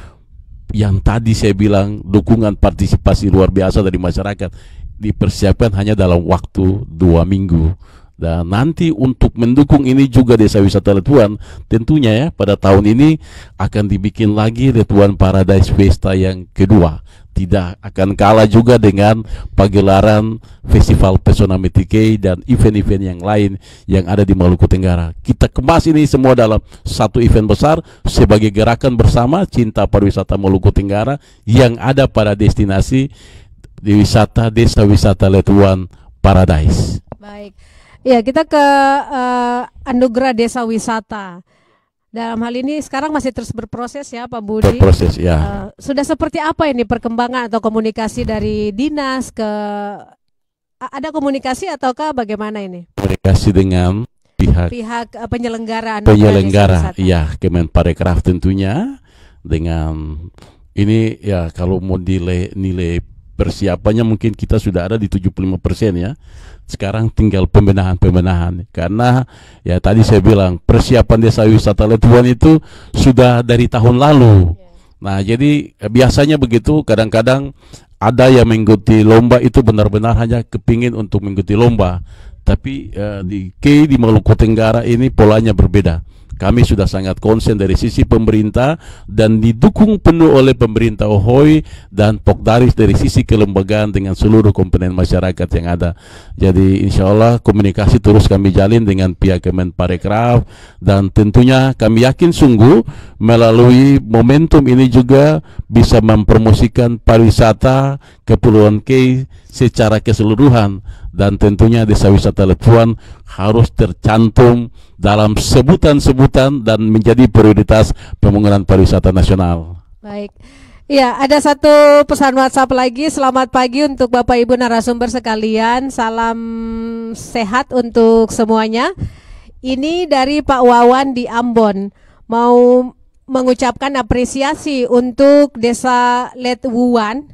yang tadi saya bilang dukungan partisipasi luar biasa dari masyarakat dipersiapkan hanya dalam waktu 2 minggu. Dan nanti untuk mendukung ini juga Desa Wisata Latuan, tentunya ya pada tahun ini akan dibikin lagi Let One Paradise Fiesta yang kedua. Tidak akan kalah juga dengan pagelaran Festival Pesona Metikei dan event-event yang lain yang ada di Maluku Tenggara. Kita kemas ini semua dalam satu event besar sebagai gerakan bersama cinta pariwisata Maluku Tenggara yang ada pada destinasi di wisata Desa Wisata Let One Paradise. Baik. Ya, kita ke Anugerah Desa Wisata. Dalam hal ini sekarang masih terus berproses ya Pak Budi. Berproses ya. Sudah seperti apa ini perkembangan atau komunikasi dari dinas ke ada komunikasi ataukah bagaimana ini? Komunikasi dengan pihak penyelenggara penyelenggara ya, Kemenparekraf tentunya. Dengan ini ya, kalau mau nilai persiapannya mungkin kita sudah ada di 75% ya. Sekarang tinggal pembenahan karena ya tadi saya bilang persiapan Desa Wisata Let One itu sudah dari tahun lalu. Nah, jadi biasanya begitu, kadang-kadang ada yang mengikuti lomba itu benar-benar hanya kepingin untuk mengikuti lomba. Tapi di Maluku Tenggara ini polanya berbeda. Kami sudah sangat konsen dari sisi pemerintah dan didukung penuh oleh pemerintah Ohoi dan Pokdaris dari sisi kelembagaan dengan seluruh komponen masyarakat yang ada. Jadi insya Allah komunikasi terus kami jalin dengan pihak Kemenparekraf, dan tentunya kami yakin sungguh melalui momentum ini juga bisa mempromosikan pariwisata Kepulauan Kei secara keseluruhan. Dan tentunya Desa Wisata Let One harus tercantum dalam sebutan-sebutan dan menjadi prioritas pembangunan pariwisata nasional. Baik. Ya, ada satu pesan WhatsApp lagi. Selamat pagi untuk Bapak Ibu narasumber sekalian. Salam sehat untuk semuanya. Ini dari Pak Wawan di Ambon. Mau mengucapkan apresiasi untuk Desa Let One.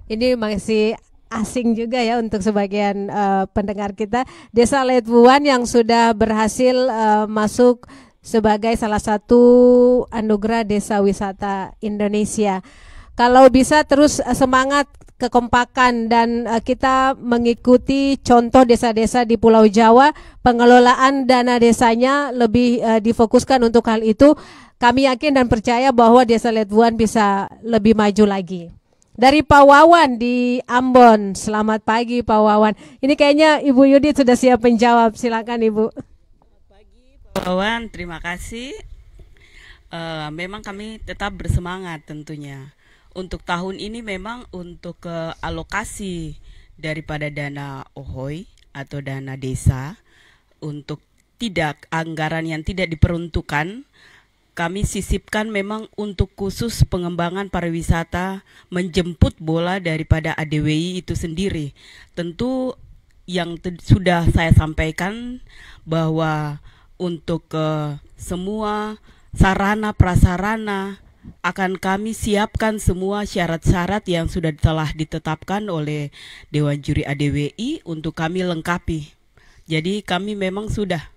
Ini masih asing juga ya untuk sebagian pendengar kita. Desa Let One yang sudah berhasil masuk sebagai salah satu anugerah Desa Wisata Indonesia. Kalau bisa terus semangat, kekompakan, dan kita mengikuti contoh desa-desa di Pulau Jawa, pengelolaan dana desanya lebih difokuskan untuk hal itu. Kami yakin dan percaya bahwa Desa Let One bisa lebih maju lagi. Dari Pak Wawan di Ambon. Selamat pagi Pak Wawan. Ini kayaknya Ibu Yudit sudah siap menjawab. Silakan Ibu. Selamat pagi Pak Wawan, terima kasih. Memang kami tetap bersemangat tentunya. Untuk tahun ini memang untuk alokasi daripada dana Ohoi atau dana desa, untuk anggaran yang tidak diperuntukkan, kami sisipkan memang untuk khusus pengembangan pariwisata, menjemput bola daripada ADWI itu sendiri. Tentu yang sudah saya sampaikan bahwa untuk semua sarana prasarana akan kami siapkan semua syarat-syarat yang sudah telah ditetapkan oleh Dewan Juri ADWI untuk kami lengkapi. Jadi kami memang sudah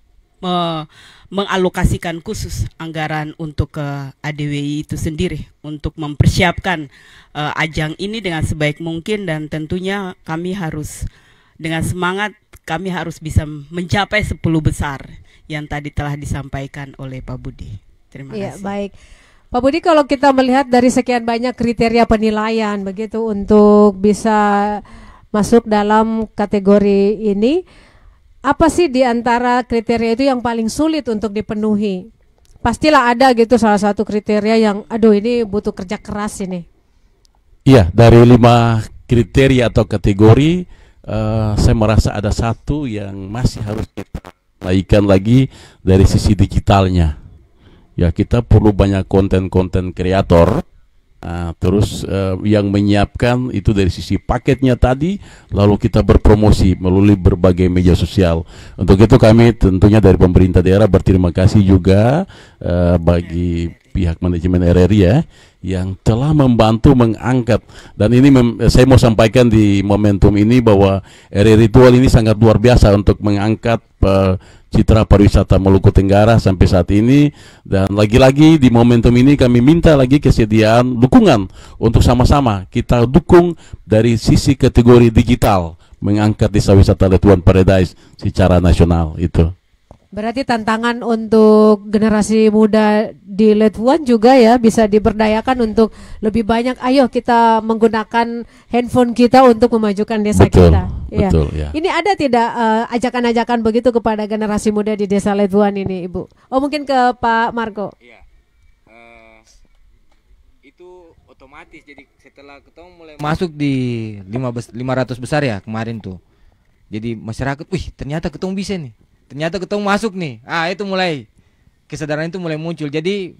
mengalokasikan khusus anggaran untuk ADWI itu sendiri untuk mempersiapkan ajang ini dengan sebaik mungkin, dan tentunya kami harus dengan semangat, kami harus bisa mencapai 10 besar yang tadi telah disampaikan oleh Pak Budi. Terima kasih. Baik. Pak Budi, kalau kita melihat dari sekian banyak kriteria penilaian begitu untuk bisa masuk dalam kategori ini, apa sih di antara kriteria itu yang paling sulit untuk dipenuhi? Pastilah ada gitu salah satu kriteria yang aduh ini butuh kerja keras ini. Iya, dari 5 kriteria atau kategori, saya merasa ada satu yang masih harus kita naikkan lagi dari sisi digitalnya. Ya, kita perlu banyak konten-konten kreator Nah, terus yang menyiapkan itu dari sisi paketnya tadi, lalu kita berpromosi melalui berbagai media sosial. Untuk itu kami tentunya dari pemerintah daerah berterima kasih juga bagi pihak manajemen RRI ya, yang telah membantu mengangkat. Dan ini saya mau sampaikan di momentum ini bahwa RRI Tual ini sangat luar biasa untuk mengangkat citra pariwisata Maluku Tenggara sampai saat ini. Dan lagi-lagi di momentum ini kami minta lagi kesediaan dukungan untuk sama-sama kita dukung dari sisi kategori digital mengangkat desa wisata Letuan Paradise secara nasional itu. Berarti tantangan untuk generasi muda di Letuan juga ya, bisa diberdayakan untuk lebih banyak. Ayo kita menggunakan handphone kita untuk memajukan desa kita. Betul, ya. Ini ada tidak ajakan-ajakan begitu kepada generasi muda di desa Letuan ini, Ibu? Oh, mungkin ke Pak Marco. Iya. Itu otomatis. Jadi setelah ketemu mulai masuk di 500 besar ya kemarin tuh. Jadi masyarakat, wih ternyata ketemu bisa nih. Ternyata ketemu masuk nih. Itu mulai kesadaran itu mulai muncul. Jadi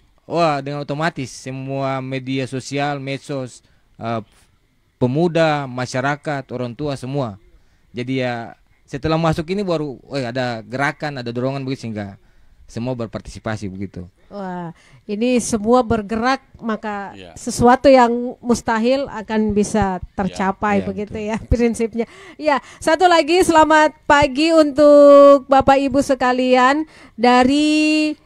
dengan otomatis semua media sosial, medsos, pemuda, masyarakat, orang tua semua. Jadi ya setelah masuk ini baru ada gerakan, ada dorongan begitu sehingga semua berpartisipasi begitu. Wah, ini semua bergerak, maka sesuatu yang mustahil akan bisa tercapai begitu betul. Ya prinsipnya. Ya, satu lagi selamat pagi untuk Bapak Ibu sekalian dari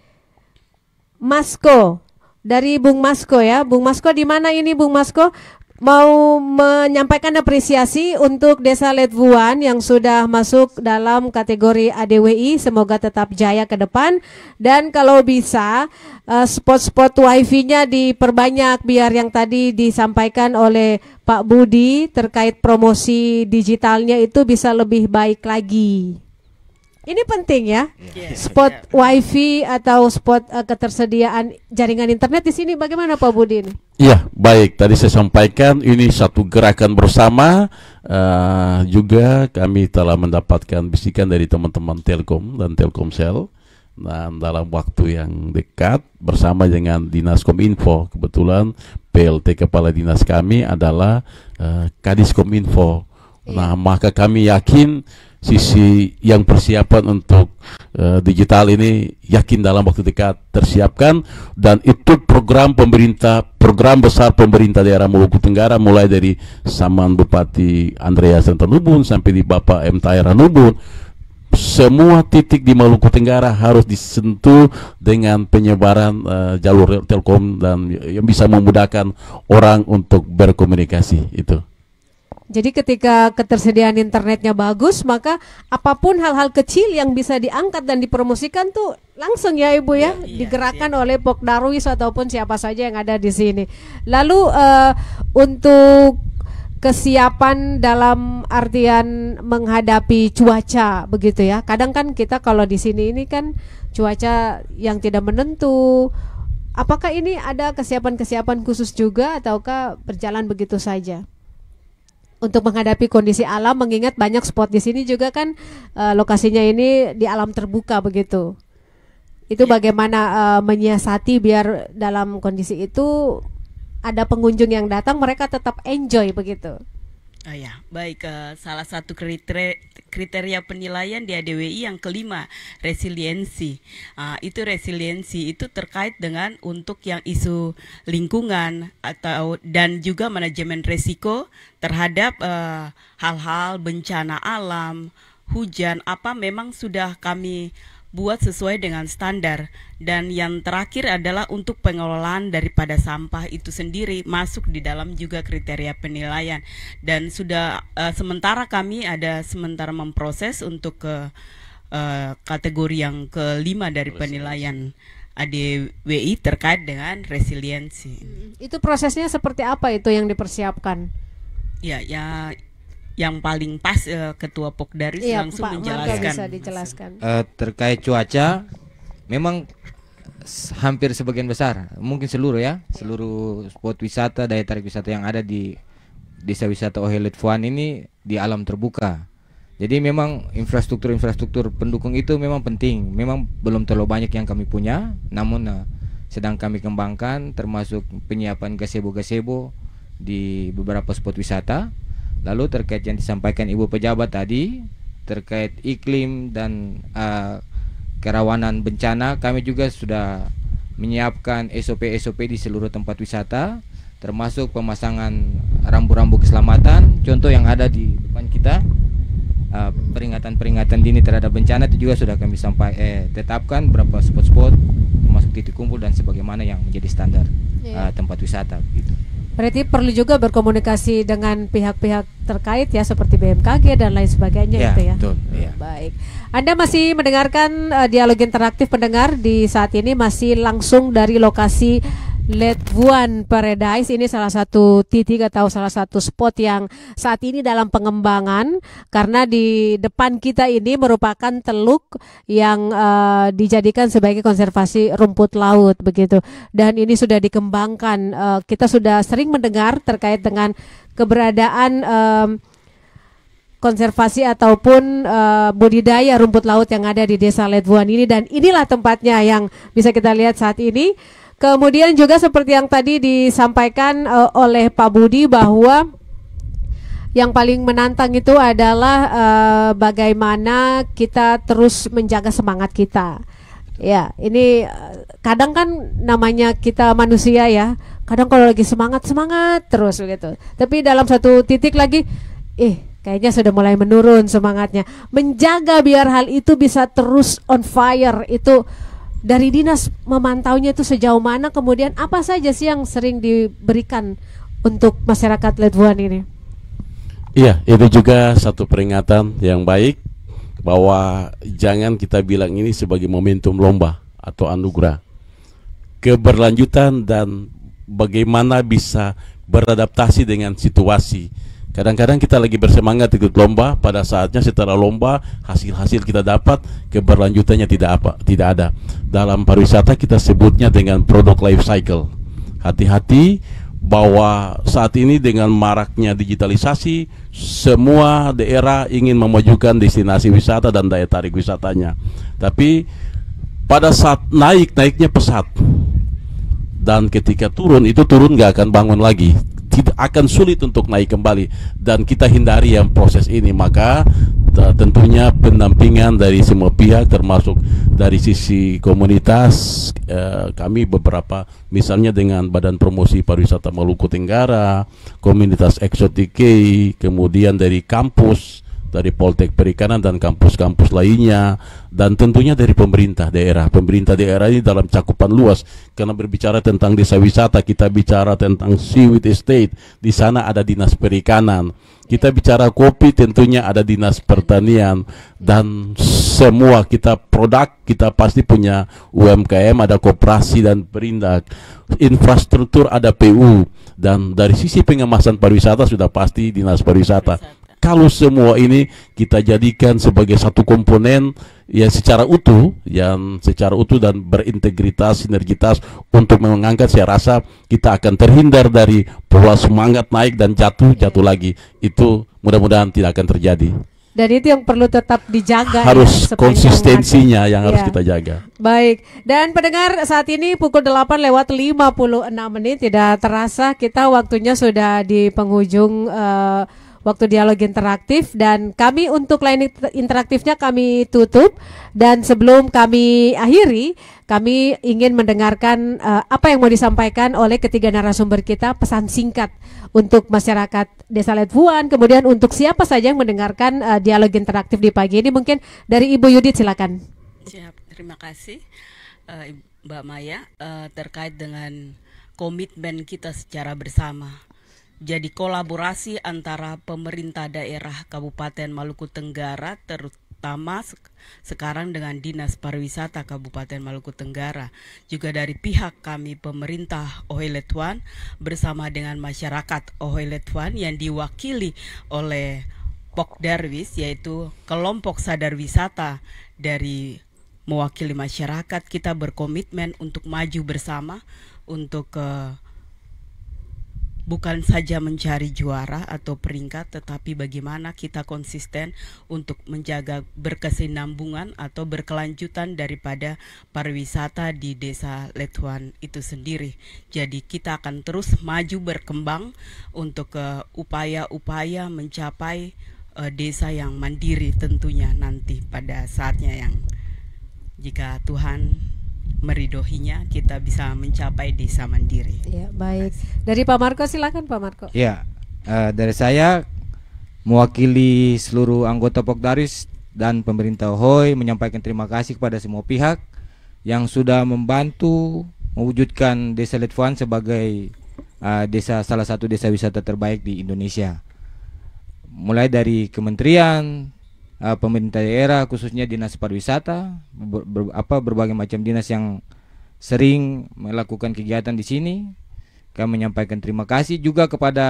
Masko, dari Bung Masko ya. Bung Masko di mana ini Bung Masko? Mau menyampaikan apresiasi untuk Desa Letuan yang sudah masuk dalam kategori ADWI, semoga tetap jaya ke depan. Dan kalau bisa spot-spot wifi-nya diperbanyak biar yang tadi disampaikan oleh Pak Budi terkait promosi digitalnya itu bisa lebih baik lagi. Ini penting ya, spot wifi atau spot ketersediaan jaringan internet di sini bagaimana Pak Budi ini? Iya, baik. Tadi saya sampaikan ini satu gerakan bersama. Juga kami telah mendapatkan bisikan dari teman-teman Telkom dan Telkomsel. Dan dalam waktu yang dekat bersama dengan Dinas Kominfo, kebetulan PLT kepala dinas kami adalah Kadis Kominfo. Nah, maka kami yakin sisi yang persiapan untuk digital ini yakin dalam waktu dekat tersiapkan. Dan itu program pemerintah, program besar pemerintah daerah Maluku Tenggara, mulai dari zaman Bupati Andreas Ranubun sampai di Bapak M. Tahir Ranubun. Semua titik di Maluku Tenggara harus disentuh dengan penyebaran jalur Telkom dan yang bisa memudahkan orang untuk berkomunikasi itu. Jadi ketika ketersediaan internetnya bagus, maka apapun hal-hal kecil yang bisa diangkat dan dipromosikan tuh langsung ya Ibu ya, digerakkan oleh Pok Darwis ataupun siapa saja yang ada di sini. Lalu untuk kesiapan dalam artian menghadapi cuaca begitu ya. Kadang kan kita kalau di sini ini kan cuaca yang tidak menentu. Apakah ini ada kesiapan-kesiapan khusus juga ataukah berjalan begitu saja? Untuk menghadapi kondisi alam, mengingat banyak spot di sini juga kan lokasinya ini di alam terbuka begitu. Itu bagaimana menyiasati biar dalam kondisi itu ada pengunjung yang datang mereka tetap enjoy begitu. Oh ya, baik. Salah satu kriteria penilaian di ADWI yang kelima, resiliensi. Itu resiliensi itu terkait dengan untuk yang isu lingkungan dan juga manajemen risiko terhadap hal-hal bencana alam, hujan apa memang sudah kami buat sesuai dengan standar. Dan yang terakhir adalah untuk pengelolaan daripada sampah itu sendiri masuk di dalam juga kriteria penilaian. Dan sudah sementara kami ada sementara memproses untuk ke kategori yang kelima dari penilaian ADWI terkait dengan resiliensi. Itu prosesnya seperti apa itu yang dipersiapkan? Ya yang paling pas Ketua Pokdaris langsung Pak menjelaskan. Bisa dijelaskan. Terkait cuaca, memang hampir sebagian besar, mungkin seluruh spot wisata, daya tarik wisata yang ada di desa wisata Ohel Letuan ini di alam terbuka. Jadi memang infrastruktur pendukung itu memang penting. Memang belum terlalu banyak yang kami punya, namun sedang kami kembangkan, termasuk penyiapan gazebo-gazebo di beberapa spot wisata. Lalu terkait yang disampaikan Ibu Pejabat tadi terkait iklim dan kerawanan bencana, kami juga sudah menyiapkan SOP-SOP di seluruh tempat wisata, termasuk pemasangan rambu-rambu keselamatan. Contoh yang ada di depan kita, peringatan-peringatan dini terhadap bencana itu juga sudah kami tetapkan berapa spot-spot, termasuk titik kumpul dan sebagaimana yang menjadi standar tempat wisata gitu. Berarti perlu juga berkomunikasi dengan pihak-pihak terkait ya, seperti BMKG dan lain sebagainya Ya, itu ya. betul, ya. Baik. Anda masih mendengarkan dialog interaktif pendengar di saat ini, masih langsung dari lokasi Letvuan Paradise. Ini salah satu titik atau salah satu spot yang saat ini dalam pengembangan, karena di depan kita ini merupakan teluk yang dijadikan sebagai konservasi rumput laut begitu, dan ini sudah dikembangkan. Kita sudah sering mendengar terkait dengan keberadaan konservasi ataupun budidaya rumput laut yang ada di Desa Letvuan ini, dan inilah tempatnya yang bisa kita lihat saat ini. Kemudian juga seperti yang tadi disampaikan oleh Pak Budi, bahwa yang paling menantang itu adalah bagaimana kita terus menjaga semangat kita. Ya, ini kadang kan namanya kita manusia ya, kadang kalau lagi semangat terus gitu. Tapi dalam satu titik lagi, kayaknya sudah mulai menurun semangatnya. Menjaga biar hal itu bisa terus on fire, itu dari dinas memantaunya itu sejauh mana, kemudian apa saja sih yang sering diberikan untuk masyarakat Letvuan ini? Iya, itu juga satu peringatan yang baik, bahwa jangan kita bilang ini sebagai momentum lomba atau anugerah. Keberlanjutan dan bagaimana bisa beradaptasi dengan situasi. Kadang-kadang kita lagi bersemangat ikut lomba, pada saatnya setelah lomba hasil-hasil kita dapat, keberlanjutannya tidak ada. Dalam pariwisata kita sebutnya dengan product life cycle. Hati-hati bahwa saat ini dengan maraknya digitalisasi, semua daerah ingin memajukan destinasi wisata dan daya tarik wisatanya. Tapi pada saat naiknya pesat, dan ketika turun nggak akan bangun lagi, tidak akan sulit untuk naik kembali, dan kita hindari yang proses ini. Maka tentunya pendampingan dari semua pihak, termasuk dari sisi komunitas, kami beberapa, misalnya dengan Badan Promosi Pariwisata Maluku Tenggara, komunitas Exotic, kemudian dari kampus, dari Poltek Perikanan dan kampus-kampus lainnya, dan tentunya dari pemerintah daerah. Pemerintah daerah ini dalam cakupan luas, karena berbicara tentang desa wisata, kita bicara tentang seaweed estate, di sana ada dinas perikanan. Kita bicara kopi, tentunya ada dinas pertanian, dan semua kita produk, kita pasti punya UMKM, ada koperasi dan perindak. Infrastruktur ada PU, dan dari sisi pengemasan pariwisata sudah pasti dinas pariwisata. Kalau semua ini kita jadikan sebagai satu komponen yang secara utuh, dan berintegritas, sinergitas untuk mengangkat, saya rasa kita akan terhindar dari pola semangat naik dan jatuh lagi. Itu mudah-mudahan tidak akan terjadi. Dan itu yang perlu tetap dijaga, harus ya, konsistensinya yang harus kita jaga. Baik, dan pendengar, saat ini pukul 8:56, tidak terasa kita waktunya sudah di penghujung waktu dialog interaktif, dan kami untuk line interaktifnya kami tutup. Dan sebelum kami akhiri, kami ingin mendengarkan apa yang mau disampaikan oleh ketiga narasumber kita, pesan singkat untuk masyarakat Desa Letvuan, kemudian untuk siapa saja yang mendengarkan dialog interaktif di pagi ini. Mungkin dari Ibu Yudit, silakan. Siap, terima kasih Mbak Maya, terkait dengan komitmen kita secara bersama. Jadi kolaborasi antara pemerintah daerah Kabupaten Maluku Tenggara, terutama sekarang dengan Dinas Pariwisata Kabupaten Maluku Tenggara, juga dari pihak kami pemerintah Ohe Letvuan bersama dengan masyarakat Ohe Letvuan yang diwakili oleh Pok Darwis, yaitu kelompok sadar wisata dari mewakili masyarakat. Kita berkomitmen untuk maju bersama untuk bukan saja mencari juara atau peringkat, tetapi bagaimana kita konsisten untuk menjaga berkesinambungan atau berkelanjutan daripada pariwisata di Desa Letuan itu sendiri. Jadi kita akan terus maju berkembang untuk upaya-upaya mencapai desa yang mandiri tentunya nanti pada saatnya yang jika Tuhan meridohinya kita bisa mencapai desa mandiri. Ya, baik. Dari Pak Marco, silakan Pak Marco. Ya, dari saya mewakili seluruh anggota Pokdaris dan pemerintah Ohoi menyampaikan terima kasih kepada semua pihak yang sudah membantu mewujudkan Desa Letuan sebagai salah satu desa wisata terbaik di Indonesia. Mulai dari kementerian, pemerintah daerah khususnya dinas pariwisata, berbagai macam dinas yang sering melakukan kegiatan di sini. Kami menyampaikan terima kasih juga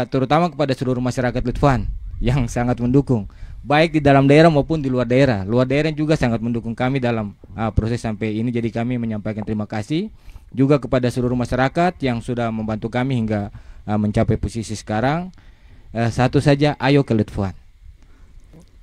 terutama kepada seluruh masyarakat Letuan yang sangat mendukung, baik di dalam daerah maupun di luar daerah. Luar daerah juga sangat mendukung kami dalam proses sampai ini. Jadi kami menyampaikan terima kasih juga kepada seluruh masyarakat yang sudah membantu kami hingga mencapai posisi sekarang. Satu saja, ayo ke Letuan.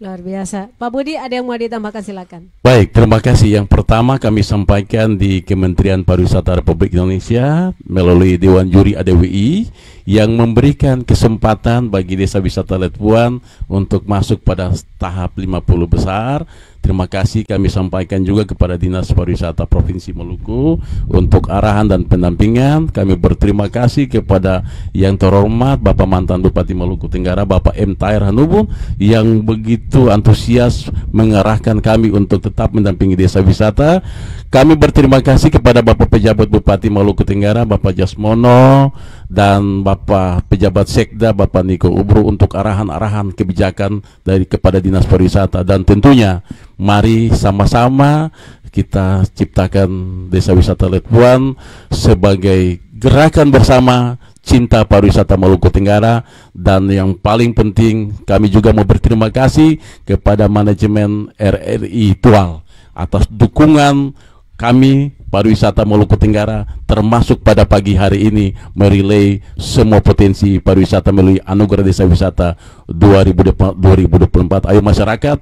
Luar biasa. Pak Budi, ada yang mau ditambahkan, silakan. Baik, terima kasih. Yang pertama kami sampaikan di Kementerian Pariwisata Republik Indonesia melalui Dewan Juri ADWI yang memberikan kesempatan bagi desa wisata Letuan untuk masuk pada tahap 50 besar. Terima kasih kami sampaikan juga kepada Dinas Pariwisata Provinsi Maluku untuk arahan dan pendampingan. Kami berterima kasih kepada yang terhormat Bapak Mantan Bupati Maluku Tenggara, Bapak M. Tahir Hanubun, yang begitu antusias mengarahkan kami untuk tetap mendampingi desa wisata. Kami berterima kasih kepada Bapak Pejabat Bupati Maluku Tenggara, Bapak Jasmono, dan Bapak Pejabat Sekda, Bapak Niko Ubro untuk arahan-arahan kebijakan kepada Dinas Pariwisata. Dan tentunya mari sama-sama kita ciptakan Desa Wisata Letuan sebagai gerakan bersama cinta pariwisata Maluku Tenggara. Dan yang paling penting, kami juga mau berterima kasih kepada manajemen RRI Tual atas dukungan kami pariwisata Maluku Tenggara, termasuk pada pagi hari ini merelay semua potensi pariwisata melalui Anugerah Desa Wisata 2024. Ayo masyarakat,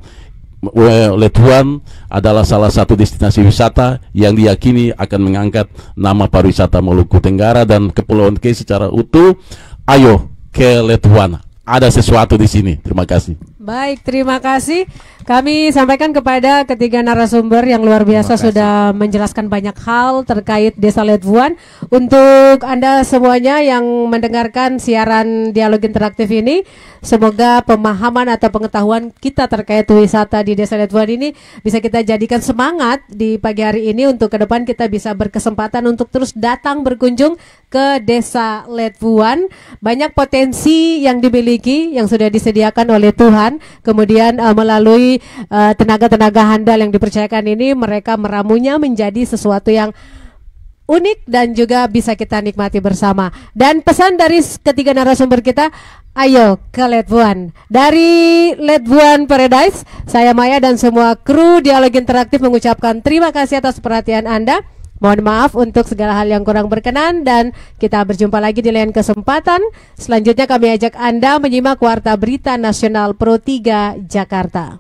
Letuan adalah salah satu destinasi wisata yang diyakini akan mengangkat nama pariwisata Maluku Tenggara dan Kepulauan K secara utuh. Ayo ke Letuan, ada sesuatu di sini. Terima kasih. Baik, terima kasih. Kami sampaikan kepada ketiga narasumber yang luar biasa sudah menjelaskan banyak hal terkait Desa Letuan. Untuk Anda semuanya yang mendengarkan siaran dialog interaktif ini, semoga pemahaman atau pengetahuan kita terkait wisata di Desa Letuan ini bisa kita jadikan semangat di pagi hari ini untuk ke depan kita bisa berkesempatan untuk terus datang berkunjung ke Desa Letuan. Banyak potensi yang dimiliki yang sudah disediakan oleh Tuhan. Kemudian melalui tenaga-tenaga handal yang dipercayakan ini, mereka meramunya menjadi sesuatu yang unik dan juga bisa kita nikmati bersama. Dan pesan dari ketiga narasumber kita, ayo ke Letuan. Dari Letuan Paradise, saya Maya dan semua kru Dialog Interaktif mengucapkan terima kasih atas perhatian Anda. Mohon maaf untuk segala hal yang kurang berkenan dan kita berjumpa lagi di lain kesempatan. Selanjutnya kami ajak Anda menyimak Warta Berita Nasional Pro 3 Jakarta.